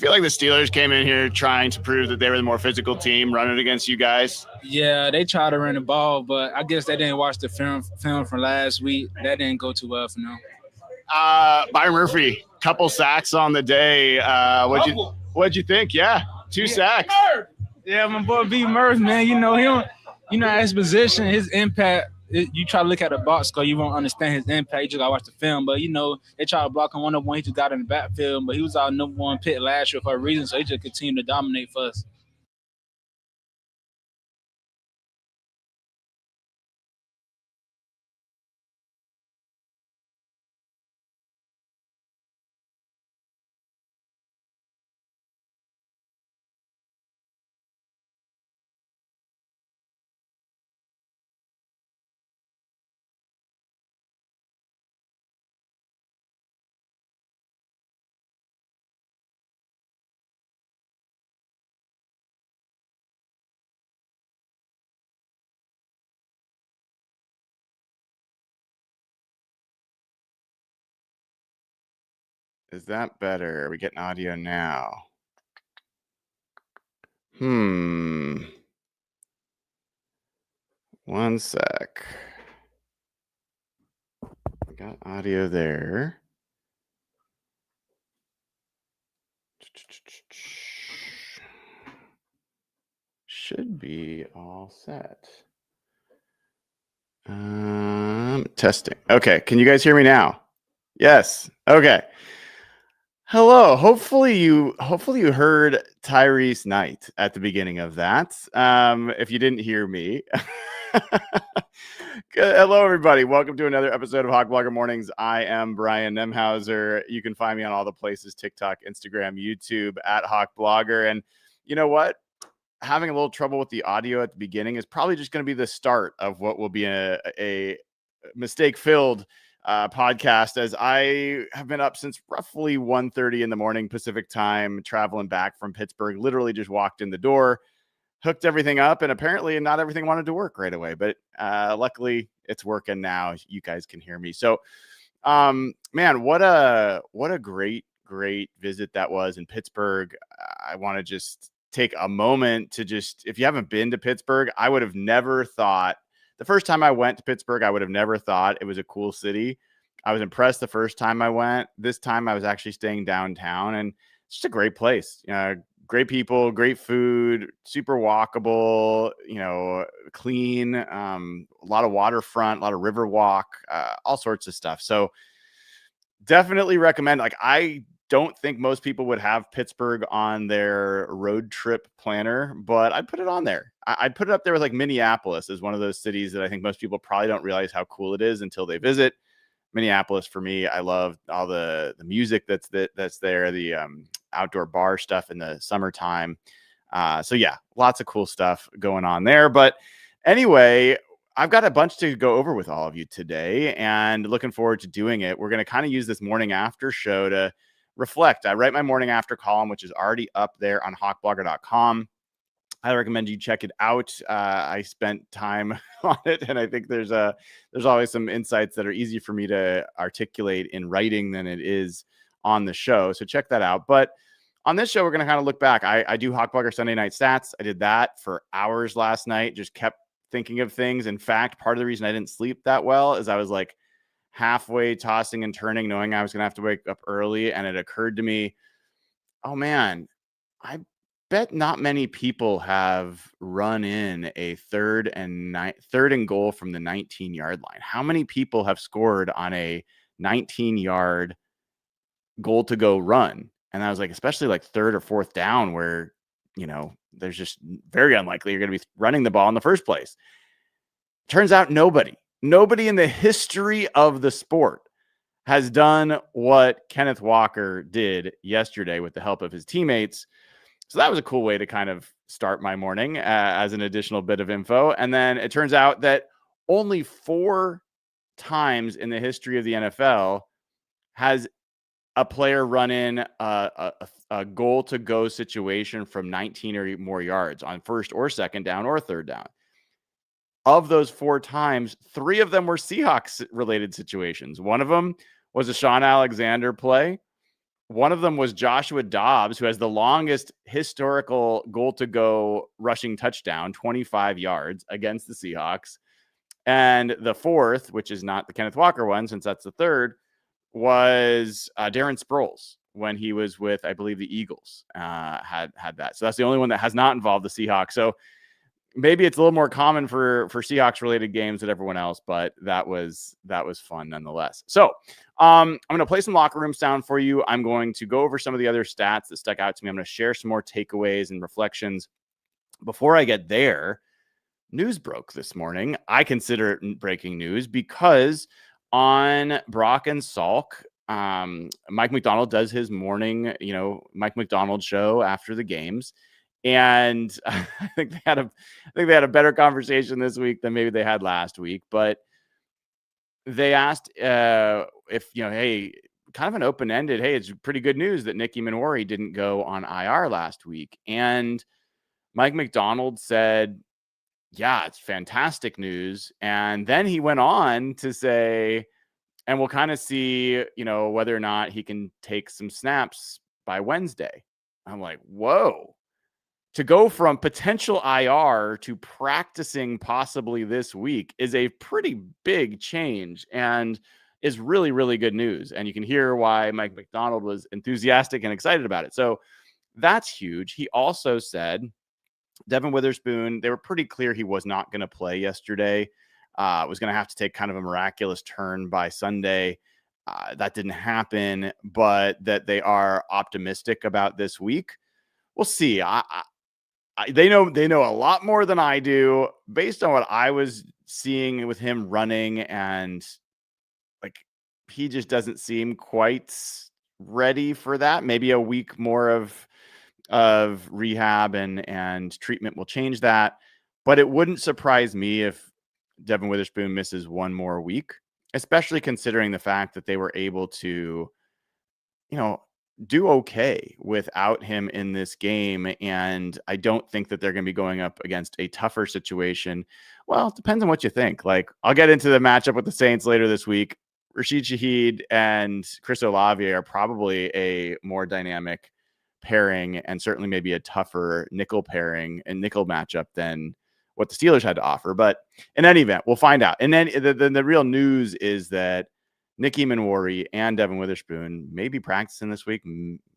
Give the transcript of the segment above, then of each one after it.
feel like the Steelers came in here trying to prove that they were the more physical team running against you guys? Yeah, they tried to run the ball, but I guess they didn't watch the film from last week. That didn't go too well for them. Byron Murphy, couple sacks on the day. What'd you think? Yeah, 2 sacks. Yeah, my boy B Murph, man. You know him. You know his position, his impact. You try to look at the box score, you won't understand his impact. You just gotta watch the film. But you know, they try to block him 1-on-1. He just got in the backfield, but he was our number one pick last year for a reason. So he just continued to dominate for us. Is that better? Are we getting audio now? One sec. We got audio there. Should be all set. Testing. Okay, can you guys hear me now? Yes. Okay. Hello. Hopefully you heard Tyrice Knight at the beginning of that. If you didn't hear me. Hello, everybody. Welcome to another episode of Hawk Blogger Mornings. I am Brian Nemhauser. You can find me on all the places: TikTok, Instagram, YouTube, at Hawk Blogger. And you know what? Having a little trouble with the audio at the beginning is probably just going to be the start of what will be a mistake-filled podcast, as I have been up since roughly 1:30 in the morning Pacific time, traveling back from Pittsburgh. Literally just walked in the door, hooked everything up, and apparently not everything wanted to work right away. But luckily, it's working now. You guys can hear me. So, man, what a great visit that was in Pittsburgh. I want to just take a moment to if you haven't been to Pittsburgh, I would have never thought. The first time I went to Pittsburgh, I would have never thought it was a cool city. I was impressed the first time I went. This time I was actually staying downtown, and it's just a great place. Great people, great food, super walkable, clean, a lot of waterfront, a lot of river walk, all sorts of stuff. So definitely recommend. I don't think most people would have Pittsburgh on their road trip planner, but I'd put it on there. I'd put it up there with Minneapolis as one of those cities that I think most people probably don't realize how cool it is until they visit. Minneapolis, for me, I love all the music that's there, the outdoor bar stuff in the summertime. So yeah, lots of cool stuff going on there. But anyway, I've got a bunch to go over with all of you today, and looking forward to doing it. We're going to kind of use this morning after show to reflect. I write my morning after column, which is already up there on hawkblogger.com. I recommend you check it out. I spent time on it, and I think there's always some insights that are easy for me to articulate in writing than it is on the show. So check that out. But on this show, we're going to kind of look back. I do Hawk Blogger Sunday Night Stats. I did that for hours last night, just kept thinking of things. In fact, part of the reason I didn't sleep that well is I was halfway tossing and turning, knowing I was going to have to wake up early. And it occurred to me, oh man, I bet not many people have run in a third and goal from the 19-yard line. How many people have scored on a 19-yard goal to go run? And I was especially third or fourth down, where, there's just very unlikely you're going to be running the ball in the first place. Turns out nobody in the history of the sport has done what Kenneth Walker did yesterday with the help of his teammates. So that was a cool way to kind of start my morning as an additional bit of info. And then it turns out that only 4 times in the history of the NFL has a player run in a goal to go situation from 19 or more yards on first or second down or third down. Of those 4 times, 3 of them were Seahawks related situations. One of them was a Sean Alexander play One of them was Joshua Dobbs, who has the longest historical goal-to-go rushing touchdown, 25 yards against the Seahawks. And the fourth, which is not the Kenneth Walker one, since that's the third, was Darren Sproles when he was with, I believe, the Eagles had that. So that's the only one that has not involved the Seahawks. So maybe it's a little more common for Seahawks related games than everyone else, but that was fun nonetheless. So I'm going to play some locker room sound for you. I'm going to go over some of the other stats that stuck out to me. I'm going to share some more takeaways and reflections. Before I get there, news broke this morning. I consider it breaking news because on Brock and Salk, Mike Macdonald does his morning, Mike Macdonald show after the games. And I think they had a better conversation this week than maybe they had last week. But they asked if, hey, kind of an open-ended, hey, it's pretty good news that Nick Emmanwori didn't go on IR last week. And Mike Macdonald said, yeah, it's fantastic news. And then he went on to say, and we'll kind of see, whether or not he can take some snaps by Wednesday. I'm like, whoa. To go from potential IR to practicing possibly this week is a pretty big change and is really, really good news. And you can hear why Mike Macdonald was enthusiastic and excited about it. So that's huge. He also said, Devin Witherspoon, they were pretty clear he was not going to play yesterday. Was going to have to take kind of a miraculous turn by Sunday. That didn't happen, but that they are optimistic about this week. We'll see. They know a lot more than I do based on what I was seeing with him running, and like he just doesn't seem quite ready for that. Maybe a week more of rehab and treatment will change that, but it wouldn't surprise me if Devin Witherspoon misses one more week, especially considering the fact that they were able to, do okay without him in this game. And I don't think that they're going to be going up against a tougher situation. Well, it depends on what you think. Like, I'll get into the matchup with the Saints later this week. Rashid Shaheed and Chris Olave are probably a more dynamic pairing and certainly maybe a tougher nickel pairing and nickel matchup than what the Steelers had to offer. But in any event, we'll find out. And then the real news is that Nick Emmanwori and Devin Witherspoon may be practicing this week,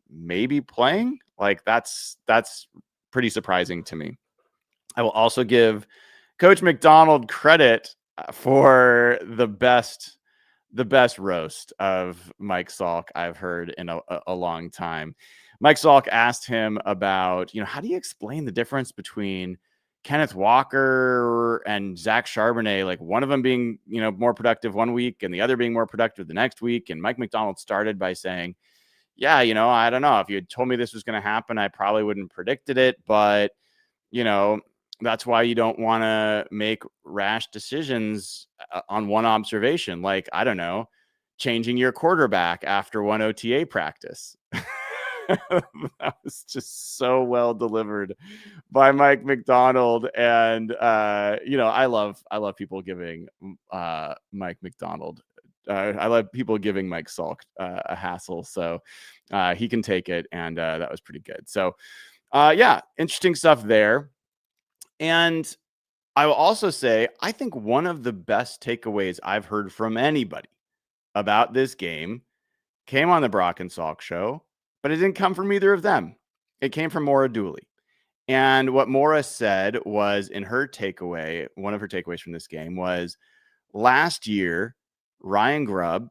maybe playing. Like that's pretty surprising to me. I will also give Coach Macdonald credit for the best roast of Mike Salk I've heard in a long time. Mike Salk asked him about, how do you explain the difference between Kenneth Walker and Zach Charbonnet, like one of them being, more productive one week and the other being more productive the next week. And Mike Macdonald started by saying, yeah, I don't know. If you had told me this was going to happen, I probably wouldn't have predicted it. But, that's why you don't want to make rash decisions on one observation. Like, I don't know, changing your quarterback after one OTA practice. That was just so well delivered by Mike Macdonald. And, I love people giving Mike Macdonald. I love people giving Mike Salk a hassle. So he can take it. And that was pretty good. So, interesting stuff there. And I will also say, I think one of the best takeaways I've heard from anybody about this game came on the Brock and Salk show, but it didn't come from either of them. It came from Maura Dooley. And what Maura said was in her takeaway, one of her takeaways from this game was last year, Ryan Grubb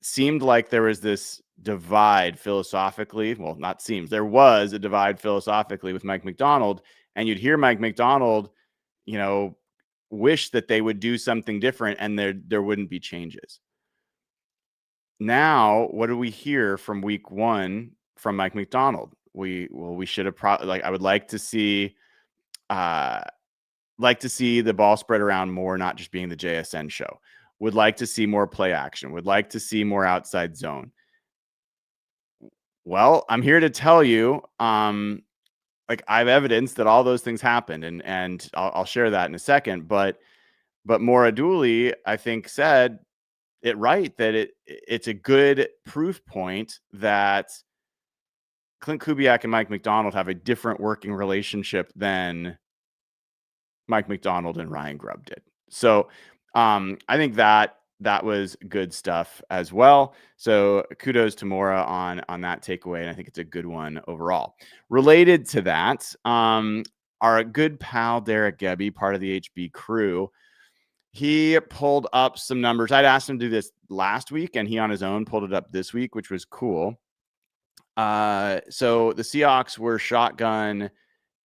seemed like there was this divide philosophically. Well, not seems. There was a divide philosophically with Mike Macdonald. And you'd hear Mike Macdonald, wish that they would do something different and there wouldn't be changes. Now, what do we hear from week one from Mike Macdonald? We should have I would like to see the ball spread around more, not just being the JSN show. Would like to see more play action. Would like to see more outside zone. Well, I'm here to tell you, I have evidence that all those things happened, and I'll share that in a second. But Maura Dooley, I think, said it right that it's a good proof point that Clint Kubiak and Mike Macdonald have a different working relationship than Mike Macdonald and Ryan Grubb did. So I think that was good stuff as well. So kudos to Mora on that takeaway, and I think it's a good one overall. Related to that, our good pal Derek Gebby, part of the HB crew, he pulled up some numbers. I'd asked him to do this last week, and he on his own pulled it up this week, which was cool. So the Seahawks were shotgun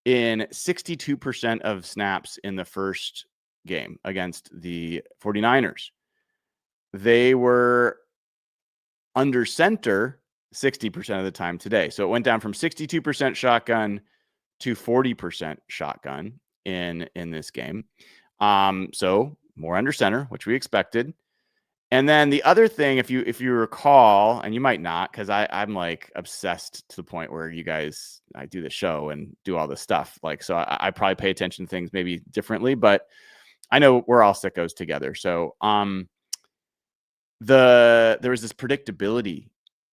in 62% of snaps in the first game against the 49ers. They were under center 60% of the time today. So it went down from 62% shotgun to 40% shotgun in this game. So more under center, which we expected. And then the other thing, if you recall, and you might not, because I'm like obsessed to the point where I do the show and do all this stuff. Like, so I probably pay attention to things maybe differently, but I know we're all sickos together. So there was this predictability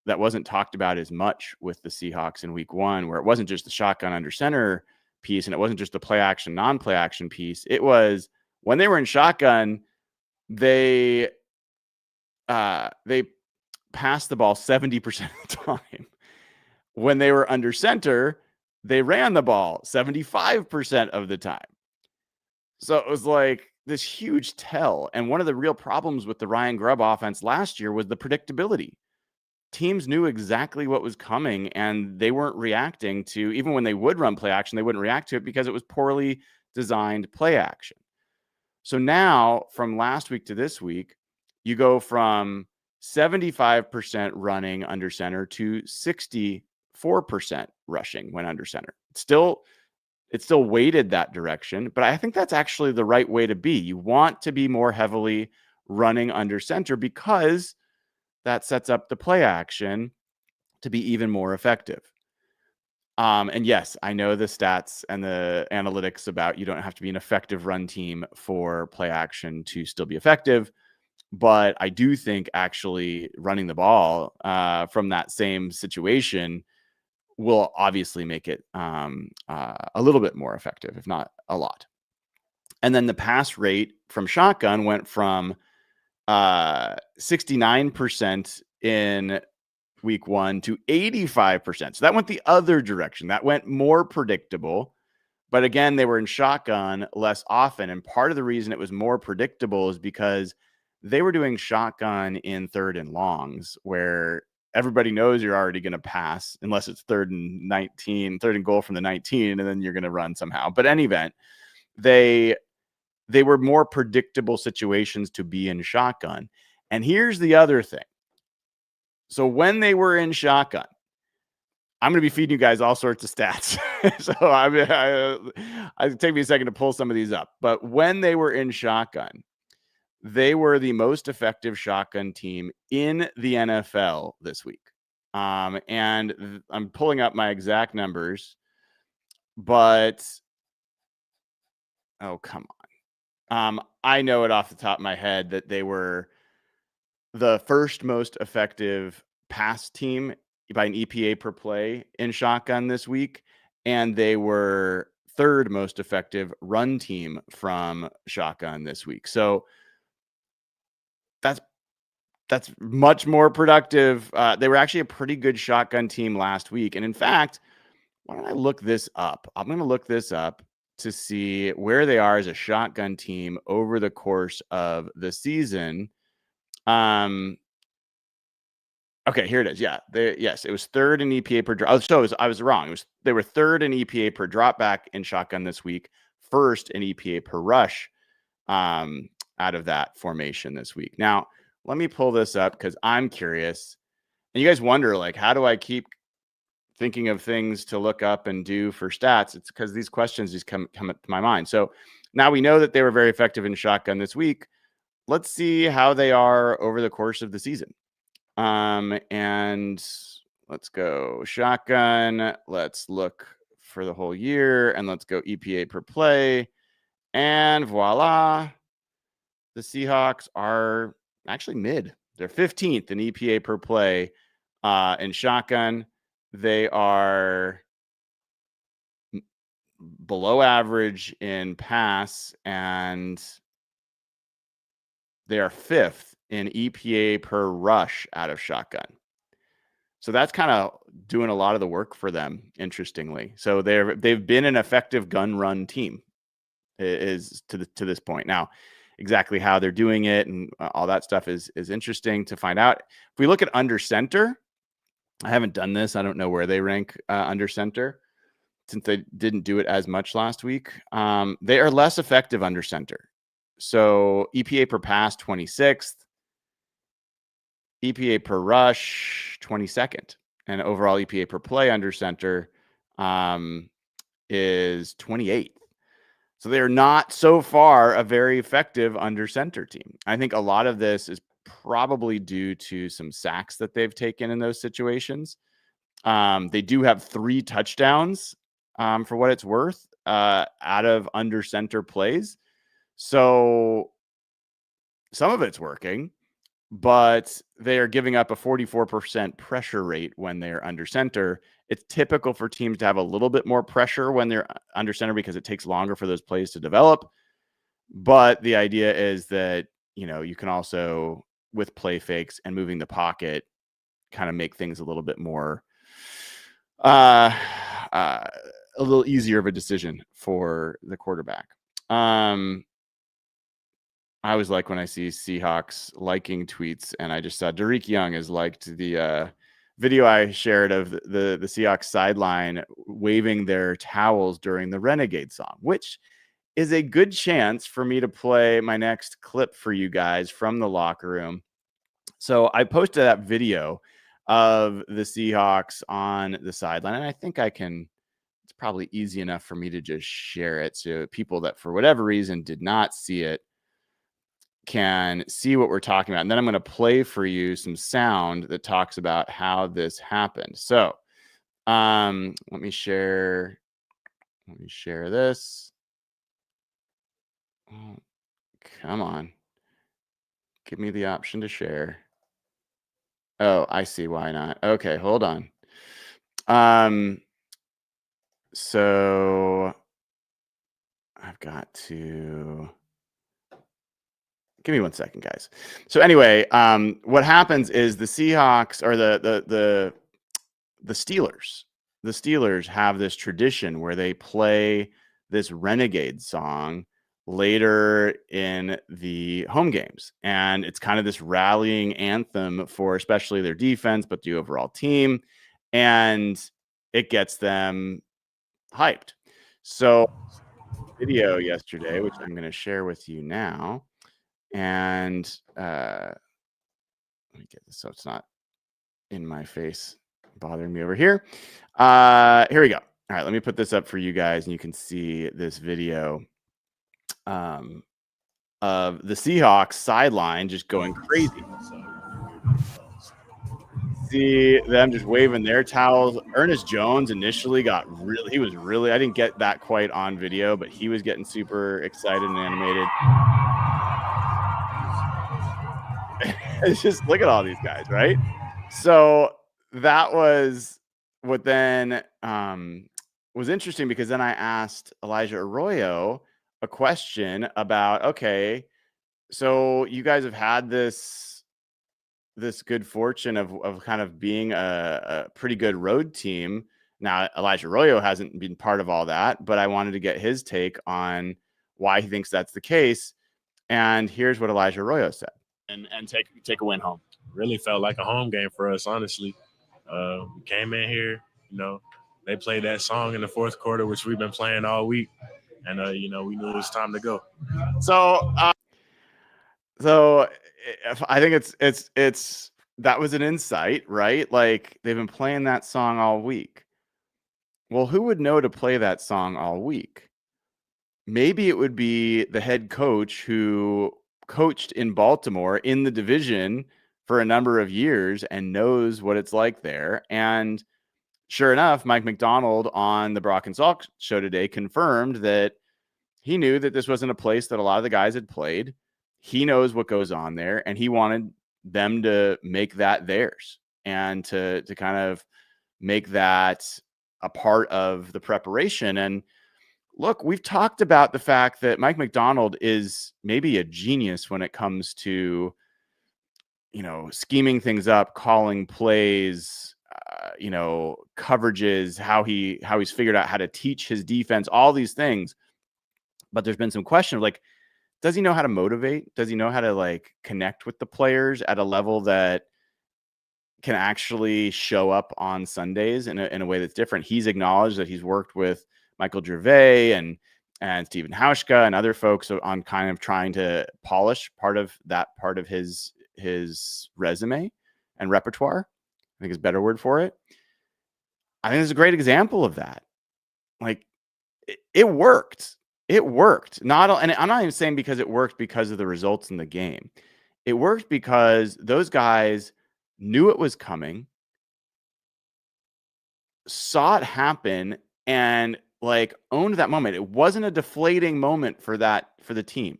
that wasn't talked about as much with the Seahawks in week 1, where it wasn't just the shotgun under center piece, and it wasn't just the play action, non-play action piece. It was when they were in shotgun, they passed the ball 70% of the time. When they were under center, they ran the ball 75% of the time. So it was like this huge tell. And one of the real problems with the Ryan Grubb offense last year was the predictability. Teams knew exactly what was coming, and they weren't reacting to, even when they would run play action, they wouldn't react to it because it was poorly designed play action. So now from last week to this week, you go from 75% running under center to 64% rushing when under center. It's still weighted that direction, but I think that's actually the right way to be. You want to be more heavily running under center because that sets up the play action to be even more effective. And yes, I know the stats and the analytics about you don't have to be an effective run team for play action to still be effective. But I do think actually running the ball from that same situation will obviously make it a little bit more effective, if not a lot. And then the pass rate from shotgun went from 69% in week 1 to 85%. So that went the other direction. That went more predictable. But again, they were in shotgun less often. And part of the reason it was more predictable is because they were doing shotgun in 3rd and longs, where everybody knows you're already going to pass unless it's 3rd and goal from the 19, and then you're going to run somehow. But in any event, they were more predictable situations to be in shotgun. And here's the other thing. So when they were in shotgun, I'm going to be feeding you guys all sorts of stats. So I take me a second to pull some of these up. But when they were in shotgun, they were the most effective shotgun team in the NFL this week. And I'm pulling up my exact numbers, but oh, come on. I know it off the top of my head that they were the first most effective pass team by an EPA per play in shotgun this week, and they were 3rd most effective run team from shotgun this week. So that's much more productive. They were actually a pretty good shotgun team last week. And in fact, why don't I look this up? I'm going to look this up to see where they are as a shotgun team over the course of the season. Okay, here it is. Yeah, yes, it was 3rd in EPA per drop. Oh, so I was wrong. They were 3rd in EPA per drop back in shotgun this week, 1st in EPA per rush out of that formation this week. Now, let me pull this up because I'm curious. And you guys wonder, like, how do I keep thinking of things to look up and do for stats? It's because these questions just come to my mind. So now we know that they were very effective in shotgun this week. Let's see how they are over the course of the season. And let's go shotgun. Let's look for the whole year, and let's go EPA per play. And voila, the Seahawks are actually mid. They're 15th in EPA per play in shotgun. They are below average in pass, and they are 5th in EPA per rush out of shotgun. So that's kind of doing a lot of the work for them, interestingly. So they've been an effective gun run team is to this point. Now, exactly how they're doing it and all that stuff is interesting to find out. If we look at under center, I haven't done this. I don't know where they rank under center since they didn't do it as much last week. They are less effective under center. So EPA per pass, 26th. EPA per rush, 22nd. And overall EPA per play under center is 28th. So they're not so far a very effective under center team. I think a lot of this is probably due to some sacks that they've taken in those situations. They do have 3 touchdowns for what it's worth out of under center plays. So some of it's working, but they are giving up a 44% pressure rate when they're under center. It's typical for teams to have a little bit more pressure when they're under center because it takes longer for those plays to develop. But the idea is that, you can also, with play fakes and moving the pocket, kind of make things a little bit more, a little easier of a decision for the quarterback. I always like when I see Seahawks liking tweets, and I just saw Derek Young has liked the video I shared of the Seahawks sideline waving their towels during the Renegade song, which is a good chance for me to play my next clip for you guys from the locker room. So I posted that video of the Seahawks on the sideline, and I think it's probably easy enough for me to just share it so people that for whatever reason did not see it can see what we're talking about. And then I'm going to play for you some sound that talks about how this happened. So let me share this. Oh, come on. Give me the option to share. Oh, I see why not. Okay, hold on. So I've got to give me 1 second, guys. So anyway, what happens is the Seahawks or the Steelers. The Steelers have this tradition where they play this Renegade song later in the home games, and it's kind of this rallying anthem for especially their defense, but the overall team, and it gets them hyped. So video yesterday, which I'm going to share with you now. And let me get this so it's not in my face bothering me over here. Here we go. All right, let me put this up for you guys, and you can see this video of the Seahawks sideline just going crazy. See them just waving their towels. Ernest Jones initially I didn't get that quite on video, but he was getting super excited and animated. It's just, look at all these guys, right? So that was what then was interesting, because then I asked Elijah Arroyo a question about, okay, so you guys have had this good fortune of kind of being a pretty good road team. Now, Elijah Arroyo hasn't been part of all that, but I wanted to get his take on why he thinks that's the case. And here's what Elijah Arroyo said. And take a win home. Really felt like a home game for us, honestly. We came in here, they played that song in the fourth quarter, which we've been playing all week, and we knew it was time to go. So I think it's that was an insight, right? Like, they've been playing that song all week. Well, who would know to play that song all week? Maybe it would be the head coach who coached in Baltimore in the division for a number of years and knows what it's like there. And sure enough, Mike Macdonald on the Brock and Salk show today confirmed that he knew that this wasn't a place that a lot of the guys had played. he knows what goes on there, and he wanted them to make that theirs and to kind of make that a part of the preparation. And look, we've talked about the fact that Mike Macdonald is maybe a genius when it comes to, scheming things up, calling plays, coverages, how he's figured out how to teach his defense, all these things. But there's been some question of like, does he know how to motivate? Does he know how to like connect with the players at a level that can actually show up on Sundays in a way that's different? He's acknowledged that he's worked with Michael Gervais and Stephen Hauschka and other folks on kind of trying to polish part of his resume and repertoire. I think is a better word for it. I think it's a great example of that. Like it worked. It worked. And I'm not even saying because it worked because of the results in the game. It worked because those guys knew it was coming, saw it happen, and like owned that moment. It wasn't a deflating moment for the team.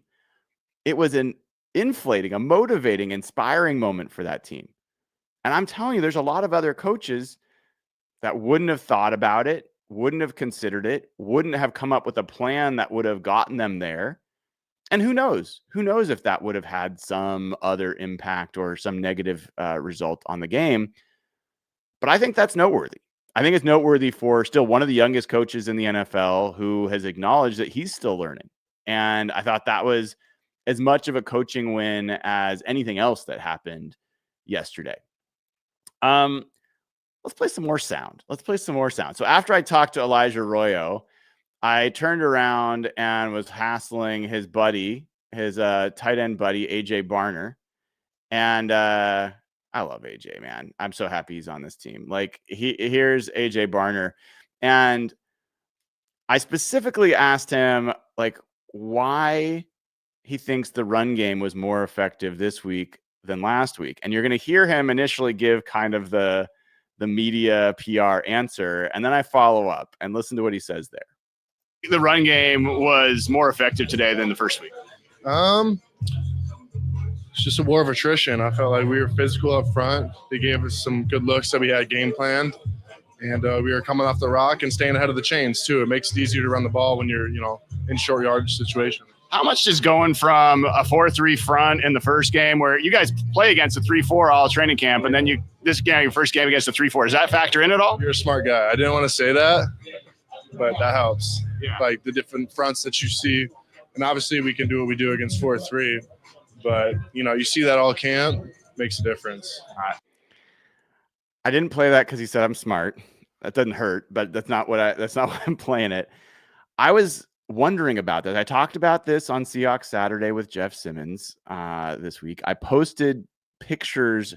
It was an inflating, a motivating, inspiring moment for that team. And I'm telling you, there's a lot of other coaches that wouldn't have thought about it, wouldn't have considered it, wouldn't have come up with a plan that would have gotten them there. And who knows? Who knows if that would have had some other impact or some negative result on the game. But I think that's noteworthy. I think it's noteworthy for still one of the youngest coaches in the NFL who has acknowledged that he's still learning. And I thought that was as much of a coaching win as anything else that happened yesterday. Let's play some more sound. So after I talked to Elijah Arroyo, I turned around and was hassling his buddy, his tight end buddy, AJ Barner. And I love AJ, man. I'm so happy he's on this team. Like here's AJ Barner. And I specifically asked him like why he thinks the run game was more effective this week than last week. And you're going to hear him initially give kind of the media PR answer. And then I follow up and listen to what he says there. The run game was more effective today than the first week. It's just a war of attrition. I felt like we were physical up front. They gave us some good looks that we had game planned. And we were coming off the rock and staying ahead of the chains, too. It makes it easier to run the ball when you're, in short yardage situation. How much does going from a 4-3 front in the first game where you guys play against a 3-4 all training camp, and then your first game against a 3-4, does that factor in at all? You're a smart guy. I didn't want to say that, but that helps. Yeah. Like the different fronts that you see. And obviously we can do what we do against 4-3. But, you see that all camp, makes a difference. I didn't play that because he said I'm smart. That doesn't hurt, but that's not what I'm playing it. I was wondering about that. I talked about this on Seahawks Saturday with Jeff Simmons this week. I posted pictures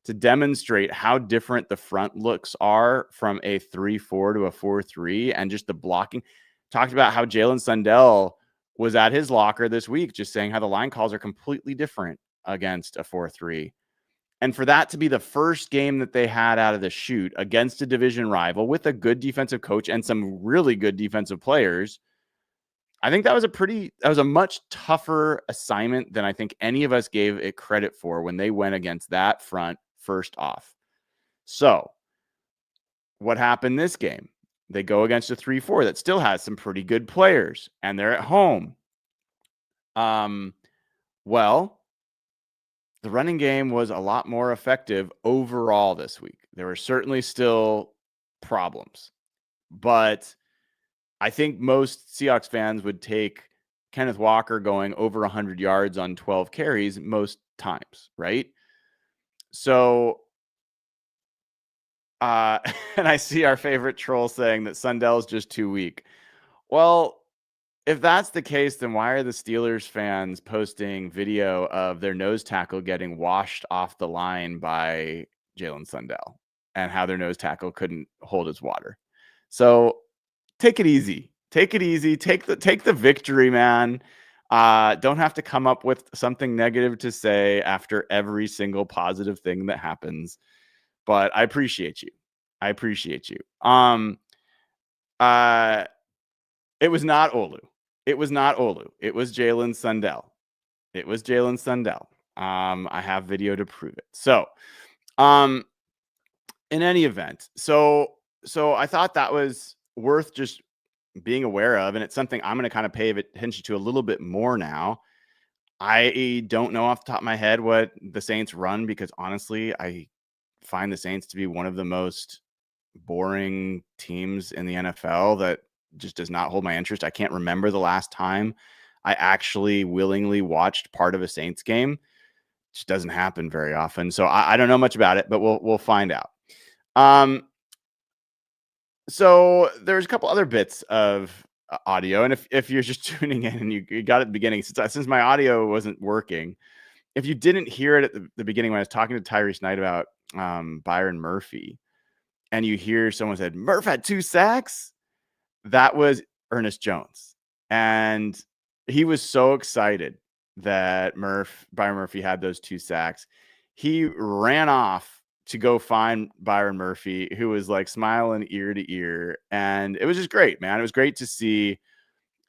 to demonstrate how different the front looks are from a 3-4 to a 4-3 and just the blocking. Talked about how Jalen Sundell was at his locker this week, just saying how the line calls are completely different against a 4-3. And for that to be the first game that they had out of the chute against a division rival with a good defensive coach and some really good defensive players, I think that was a much tougher assignment than I think any of us gave it credit for when they went against that front first off. So what happened this game? They go against a 3-4 that still has some pretty good players, and they're at home. Well, the running game was a lot more effective overall this week. There were certainly still problems, but I think most Seahawks fans would take Kenneth Walker going over 100 yards on 12 carries most times, right? So, and I see our favorite troll saying that Sundell's just too weak. Well, if that's the case, then why are the Steelers fans posting video of their nose tackle getting washed off the line by Jalen Sundell and how their nose tackle couldn't hold his water? So take it easy. Take it easy. Take the victory, man. Don't have to come up with something negative to say after every single positive thing that happens. But I appreciate you. It was not Olu. It was Jalen Sundell. It was Jalen Sundell. I have video to prove it. So, in any event, so I thought that was worth just being aware of, and it's something I'm going to kind of pay attention to a little bit more now. I don't know off the top of my head what the Saints run, because honestly, I find the Saints to be one of the most boring teams in the NFL that just does not hold my interest. I can't remember the last time I actually willingly watched part of a Saints game. It just doesn't happen very often. So I don't know much about it, but we'll find out. So there's a couple other bits of audio, and if you're just tuning in and you got it at the beginning, since my audio wasn't working, if you didn't hear it at the beginning when I was talking to Tyrice Knight about Byron Murphy, and you hear someone said Murph had 2 sacks, that was Ernest Jones, and he was so excited that Byron Murphy had those 2 sacks. He ran off to go find Byron Murphy, who was like smiling ear to ear. And it was just great, man. It was great to see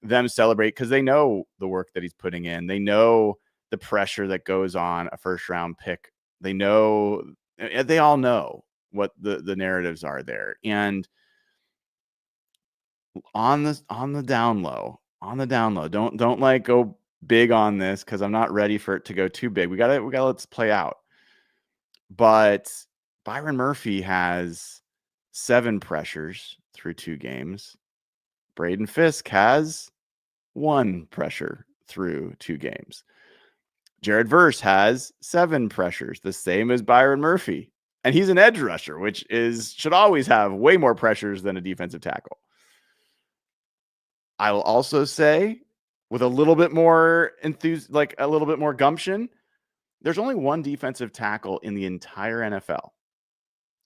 them celebrate, because they know the work that he's putting in. They know the pressure that goes on a first round pick. They all know what the narratives are there. And on the down low, don't like go big on this, because I'm not ready for it to go too big. We gotta let this play out. But Byron Murphy has 7 pressures through 2 games. Braden Fisk has 1 pressure through 2 games. Jared Verse has 7 pressures, the same as Byron Murphy. And he's an edge rusher, which should always have way more pressures than a defensive tackle. I will also say, with a little bit more a little bit more gumption, there's only 1 defensive tackle in the entire NFL.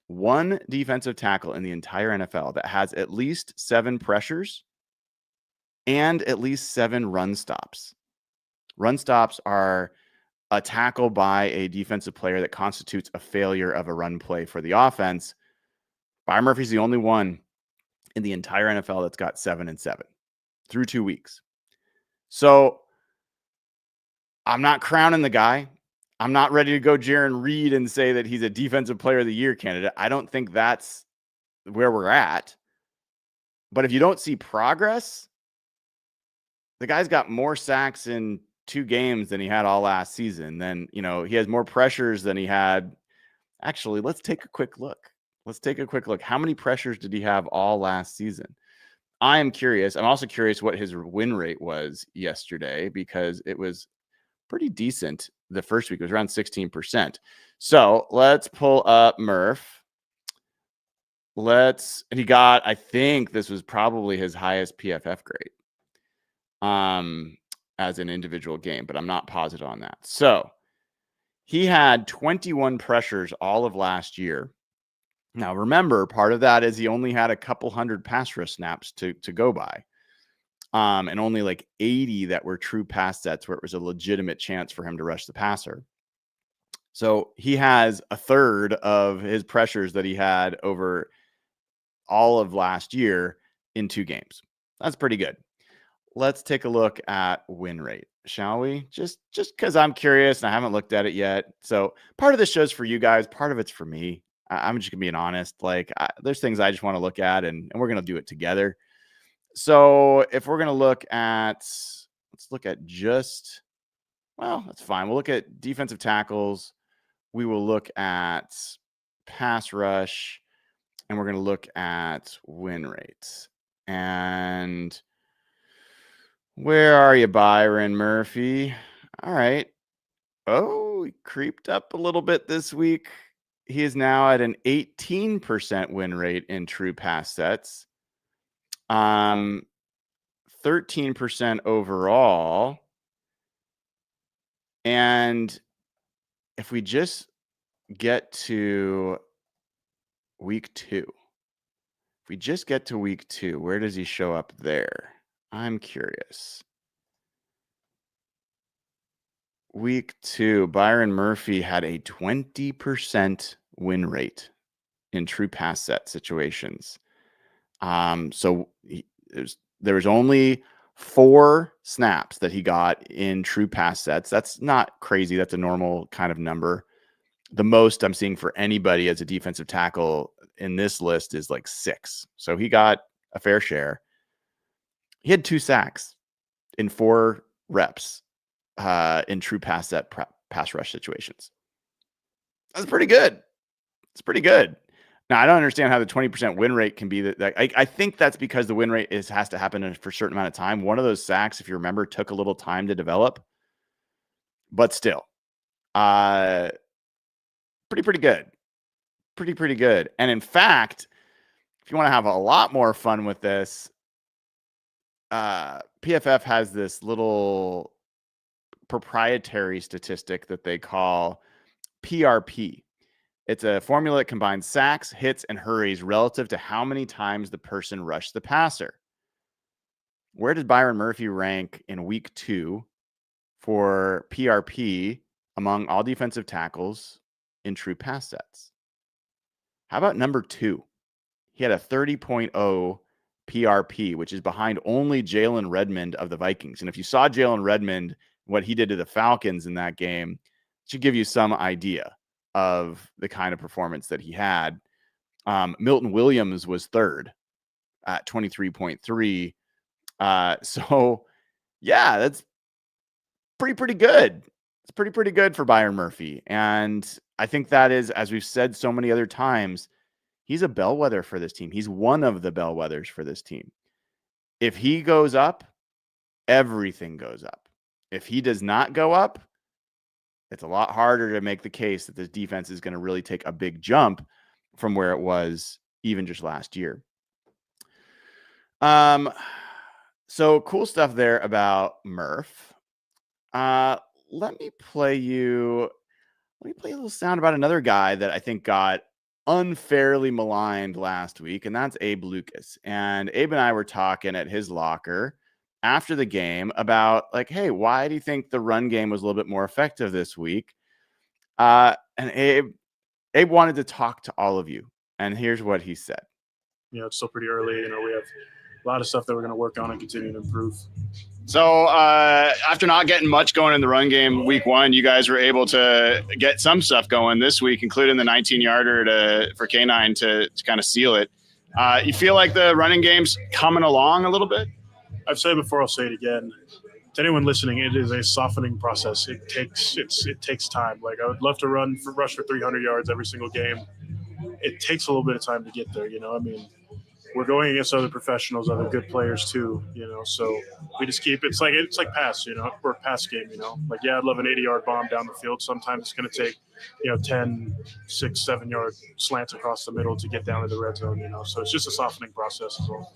1 defensive tackle in the entire NFL that has at least 7 pressures and at least 7 run stops. Run stops are a tackle by a defensive player that constitutes a failure of a run play for the offense. Byron Murphy's the only one in the entire NFL that's got 7 and 7 through 2 weeks. So I'm not crowning the guy. I'm not ready to go Jaron Reed and say that he's a defensive player of the year candidate. I don't think that's where we're at. But if you don't see progress, the guy's got more sacks in 2 games than he had all last season. Then, he has more pressures than he had. Actually, let's take a quick look. How many pressures did he have all last season? I am curious. I'm also curious what his win rate was yesterday, because it was pretty decent. The first week it was around 16%. So let's pull up Murph. He got, I think this was probably his highest PFF grade as an individual game, but I'm not positive on that. So he had 21 pressures all of last year. Now, remember, part of that is he only had a couple hundred pass rush snaps to go by. And only like 80 that were true pass sets where it was a legitimate chance for him to rush the passer. So he has a third of his pressures that he had over all of last year in 2 games. That's pretty good. Let's take a look at win rate, shall we? Just because I'm curious and I haven't looked at it yet. So part of this show's for you guys. Part of it's for me. I'm just gonna be honest. There's things I just want to look at, and we're gonna do it together. So if we're going to look at, that's fine. We'll look at defensive tackles. We will look at pass rush, and we're going to look at win rates. And where are you, Byron Murphy? All right. Oh, he creeped up a little bit this week. He is now at an 18% win rate in true pass sets. 13% overall. And if we just get to week 2, where does he show up there? I'm curious. Week 2, Byron Murphy had a 20% win rate in true pass set situations. So there was only 4 snaps that he got in true pass sets. That's not crazy. That's a normal kind of number. The most I'm seeing for anybody as a defensive tackle in this list is like 6. So he got a fair share. He had 2 sacks in 4 reps in true pass set pass rush situations. That's pretty good. It's pretty good. Now, I don't understand how the 20% win rate can be that. I think that's because the win rate has to happen for a certain amount of time. One of those sacks, if you remember, took a little time to develop, but still, pretty good. Pretty good. And in fact, if you want to have a lot more fun with this, PFF has this little proprietary statistic that they call PRP. It's a formula that combines sacks, hits, and hurries relative to how many times the person rushed the passer. Where did Byron Murphy rank in week 2 for PRP among all defensive tackles in true pass sets? How about number 2? He had a 30.0 PRP, which is behind only Jalen Redmond of the Vikings. And if you saw Jalen Redmond, what he did to the Falcons in that game, it should give you some idea of the kind of performance that he had. Milton Williams was 3rd at 23.3. So yeah, that's pretty good. It's pretty good for Byron Murphy. And I think that is, as we've said so many other times, he's a bellwether for this team. He's one of the bellwethers for this team. If he goes up, everything goes up. If he does not go up, it's a lot harder to make the case that this defense is going to really take a big jump from where it was even just last year. So cool stuff there about Murph. Let me play a little sound about another guy that I think got unfairly maligned last week, and that's Abe Lucas. And Abe and I were talking at his locker after the game about, like, hey, why do you think the run game was a little bit more effective this week? And Abe wanted to talk to all of you, and here's what he said. It's still pretty early. We have a lot of stuff that we're going to work on and continue to improve. So after not getting much going in the run game week 1, you guys were able to get some stuff going this week, including the 19-yarder for K9 to kind of seal it. You feel like the running game's coming along a little bit? I've said it before, I'll say it again. To anyone listening, it is a softening process. It takes time. Like, I would love to rush for 300 yards every single game. It takes a little bit of time to get there. We're going against other professionals, other good players too. So we just keep. It's like pass. We're a pass game. Like, yeah, I'd love an 80-yard bomb down the field. Sometimes it's going to take 10, 6, 7-yard slants across the middle to get down to the red zone. So it's just a softening process as well.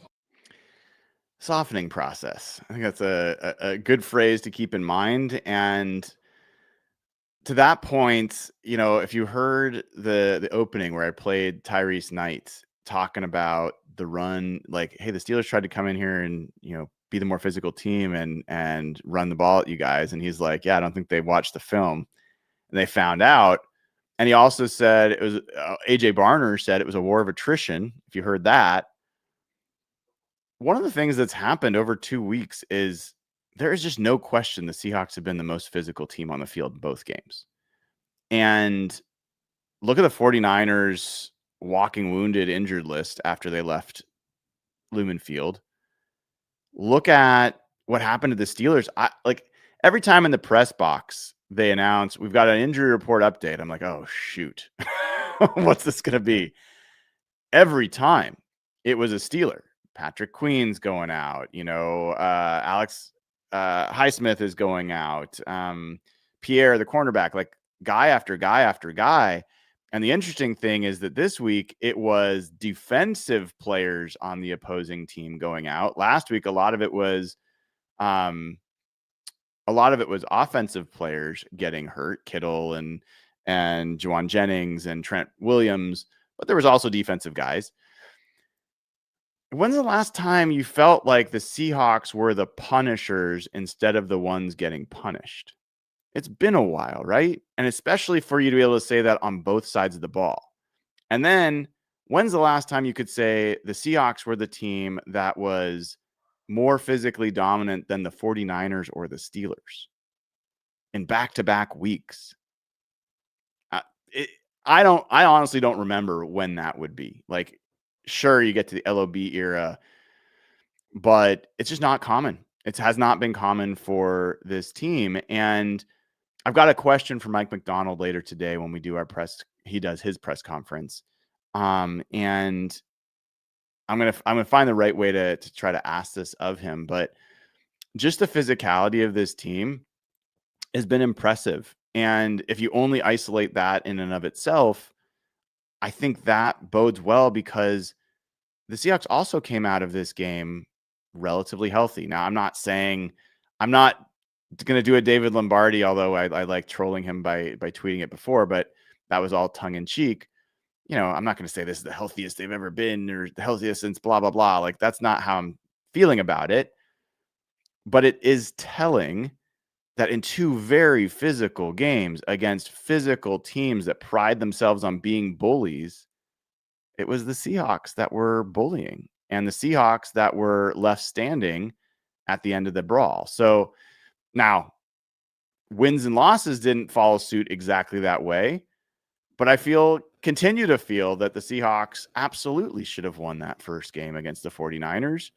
Softening process. I think that's a good phrase to keep in mind. And to that point, if you heard the opening where I played Tyrice Knight talking about the run, like, hey, the Steelers tried to come in here and, be the more physical team and run the ball at you guys. And he's like, yeah, I don't think they watched the film and they found out. And he also said it was AJ Barner said it was a war of attrition. If you heard that. One of the things that's happened over 2 weeks is there is just no question the Seahawks have been the most physical team on the field in both games. And look at the 49ers walking wounded injured list after they left Lumen Field. Look at what happened to the Steelers. Every time in the press box they announce we've got an injury report update, I'm like, oh shoot. What's this going to be? Every time it was a Steeler. Patrick Queen's going out, Alex Highsmith is going out, Pierre, the cornerback, like guy after guy after guy. And the interesting thing is that this week it was defensive players on the opposing team going out. Last week, a lot of it was offensive players getting hurt, Kittle and Juwan Jennings and Trent Williams, but there was also defensive guys. When's the last time you felt like the Seahawks were the punishers instead of the ones getting punished? It's been a while, right? And especially for you to be able to say that on both sides of the ball. And then when's the last time you could say the Seahawks were the team that was more physically dominant than the 49ers or the Steelers in back-to-back weeks. I honestly don't remember when that would be. Like, sure, you get to the LOB era, but it's just not common. It has not been common for this team. And I've got a question for Mike Macdonald later today when we do our he does his press conference. And I'm gonna find the right way to try to ask this of him. But just the physicality of this team has been impressive. And if you only isolate that in and of itself, I think that bodes well because the Seahawks also came out of this game relatively healthy. Now, I'm not going to do a David Lombardi, although I like trolling him by tweeting it before, but that was all tongue in cheek. You know, I'm not going to say this is the healthiest they've ever been or the healthiest since blah, blah, blah. Like, that's not how I'm feeling about it. But it is telling that in two very physical games against physical teams that pride themselves on being bullies, it was the Seahawks that were bullying and the Seahawks that were left standing at the end of the brawl. So now wins and losses didn't follow suit exactly that way, but I continue to feel that the Seahawks absolutely should have won that first game against the 49ers.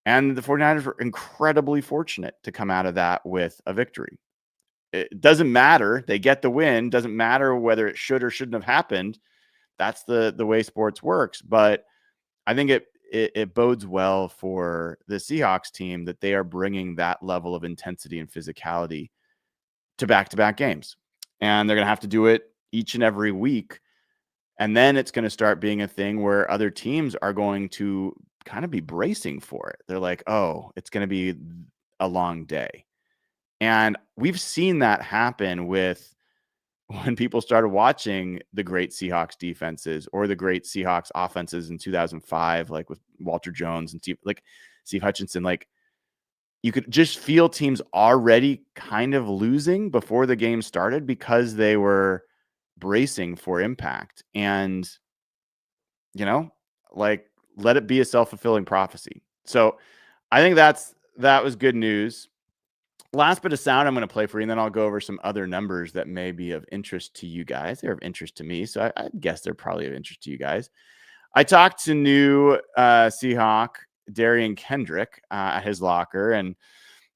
And the 49ers were incredibly fortunate to come out of that with a victory. It doesn't matter. They get the win. Doesn't matter whether it should or shouldn't have happened. That's the way sports works. But I think it bodes well for the Seahawks team that they are bringing that level of intensity and physicality to back-to-back games. And they're going to have to do it each and every week. And then it's going to start being a thing where other teams are going to kind of be bracing for it. They're like, oh, it's going to be a long day. And we've seen that happen with when people started watching the great Seahawks defenses or the great Seahawks offenses in 2005, like with Walter Jones and Steve Hutchinson. Like, you could just feel teams already kind of losing before the game started because they were bracing for impact. And, you know, like, let it be a self-fulfilling prophecy. So I think that was good news. Last bit of sound I'm going to play for you, and then I'll go over some other numbers that may be of interest to you guys. They're of interest to me, so I guess they're probably of interest to you guys. I talked to new Seahawk Derion Kendrick at his locker, and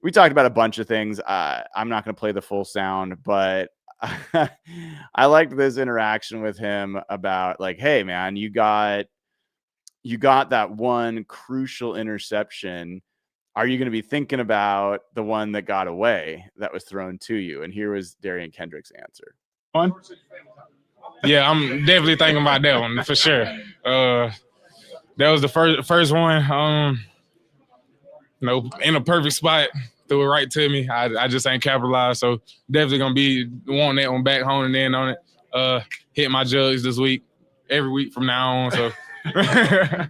we talked about a bunch of things. I'm not going to play the full sound, but I liked this interaction with him about, like, hey, man, you got that one crucial interception. Are you going to be thinking about the one that got away that was thrown to you? And here was Derion Kendrick's answer. One? Yeah, I'm definitely thinking about that one for sure. That was the first one. In a perfect spot, threw it right to me. I just ain't capitalized, so definitely gonna be wanting that one back, honing in on it. Hit my jugs this week, every week from now on.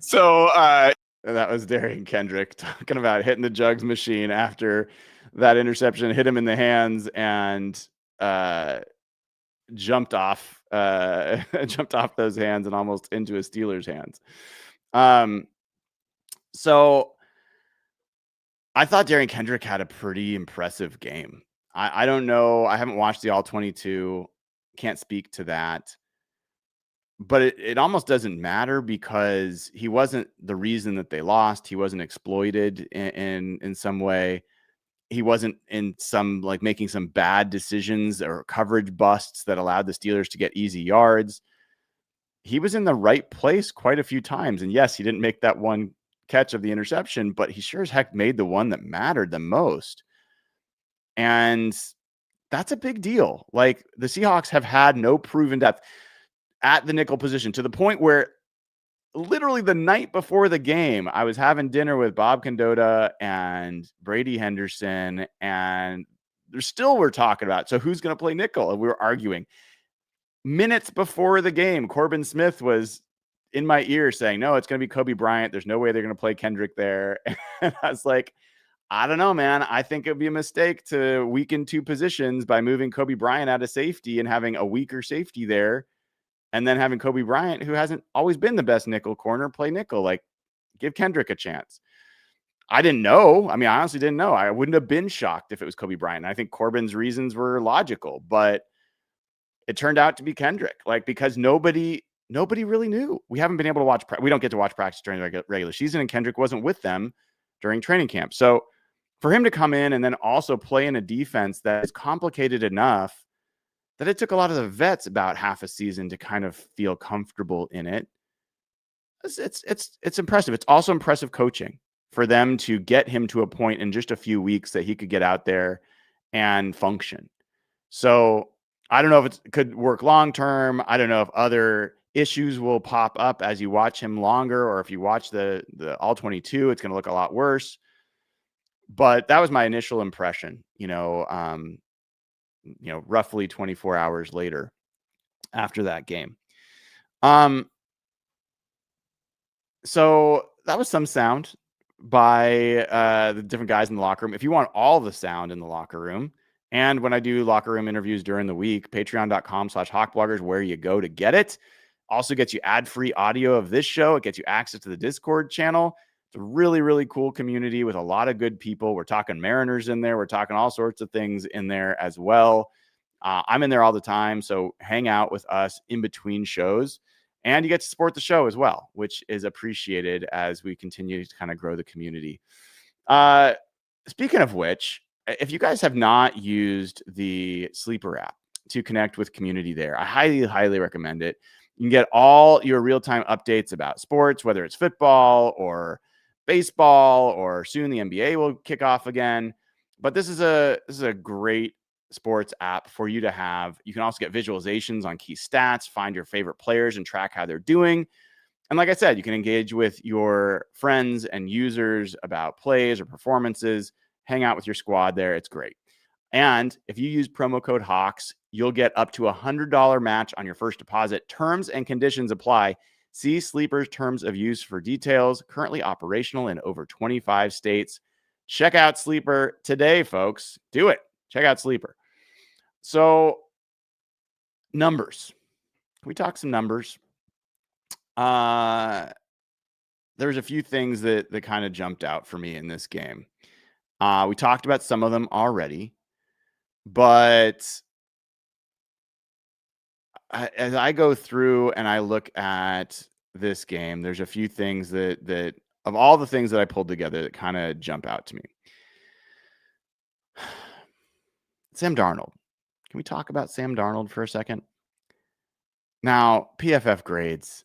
So. That was Derion Kendrick talking about hitting the jugs machine after that interception hit him in the hands and jumped off those hands and almost into a Steelers hands. So I thought Derion Kendrick had a pretty impressive game. I don't know. I haven't watched the all 22. Can't speak to that. But it almost doesn't matter because he wasn't the reason that they lost. He wasn't exploited in some way. He wasn't in some, like, making some bad decisions or coverage busts that allowed the Steelers to get easy yards. He was in the right place quite a few times. And yes, he didn't make that one catch of the interception, but he sure as heck made the one that mattered the most. And that's a big deal. Like, the Seahawks have had no proven depth at the nickel position, to the point where literally the night before the game, I was having dinner with Bob Condotta and Brady Henderson, and we're talking about, so who's going to play nickel? And we were arguing. Minutes before the game, Corbin Smith was in my ear saying, no, it's going to be Kobe Bryant. There's no way they're going to play Kendrick there. And I was like, I don't know, man. I think it would be a mistake to weaken two positions by moving Kobe Bryant out of safety and having a weaker safety there. And then having Kobe Bryant, who hasn't always been the best nickel corner, play nickel. Like, give Kendrick a chance. I didn't know. I mean, I honestly didn't know. I wouldn't have been shocked if it was Kobe Bryant. I think Corbin's reasons were logical, but it turned out to be Kendrick, like, because nobody really knew. We haven't been able to watch. We don't get to watch practice during the regular season, and Kendrick wasn't with them during training camp. So for him to come in and then also play in a defense that is complicated enough that it took a lot of the vets about half a season to kind of feel comfortable in it. It's impressive. It's also impressive coaching for them to get him to a point in just a few weeks that he could get out there and function. So I don't know if it could work long term. I don't know if other issues will pop up as you watch him longer, or if you watch the all 22, it's going to look a lot worse. But that was my initial impression, roughly 24 hours later after that game. So that was some sound by the different guys in the locker room. If you want all the sound in the locker room, and when I do locker room interviews during the week, patreon.com/hawkbloggers, where you go to get it. Also gets you ad-free audio of this show. It gets you access to the Discord channel. It's a really, really cool community with a lot of good people. We're talking Mariners in there. We're talking all sorts of things in there as well. I'm in there all the time, so hang out with us in between shows. And you get to support the show as well, which is appreciated as we continue to kind of grow the community. Speaking of which, if you guys have not used the Sleeper app to connect with community there, I highly, highly recommend it. You can get all your real-time updates about sports, whether it's football or baseball, or soon the NBA will kick off again. But this is a great sports app for you to have. You can also get visualizations on key stats, find your favorite players, and track how they're doing. And like I said, you can engage with your friends and users about plays or performances, hang out with your squad there. It's great. And if you use promo code HAWKS, you'll get up to $100 match on your first deposit. Terms and conditions apply. See Sleeper's terms of use for details. Currently operational in over 25 states. Check out Sleeper today, folks. Do it. Check out Sleeper. So, numbers. Can we talk some numbers? There's a few things that kind of jumped out for me in this game. We talked about some of them already, but as I go through and I look at this game, there's a few things that of all the things that I pulled together that kind of jump out to me. Sam Darnold. Can we talk about Sam Darnold for a second? Now, PFF grades,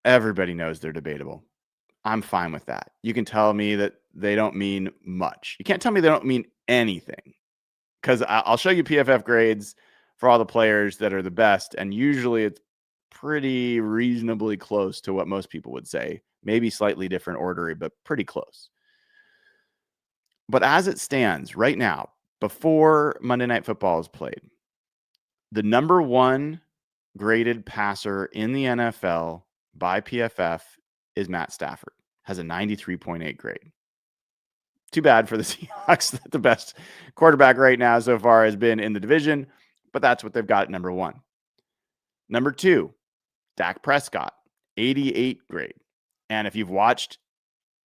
everybody knows they're debatable. I'm fine with that. You can tell me that they don't mean much. You can't tell me they don't mean anything, because I'll show you PFF grades for all the players that are the best, and usually it's pretty reasonably close to what most people would say. Maybe slightly different order, but pretty close. But as it stands right now, before Monday Night Football is played, the number one graded passer in the NFL by PFF is Matt Stafford, has a 93.8 grade. Too bad for the Seahawks that the best quarterback right now so far has been in the division, but that's what they've got at number one. Number two, Dak Prescott, 88 grade. And if you've watched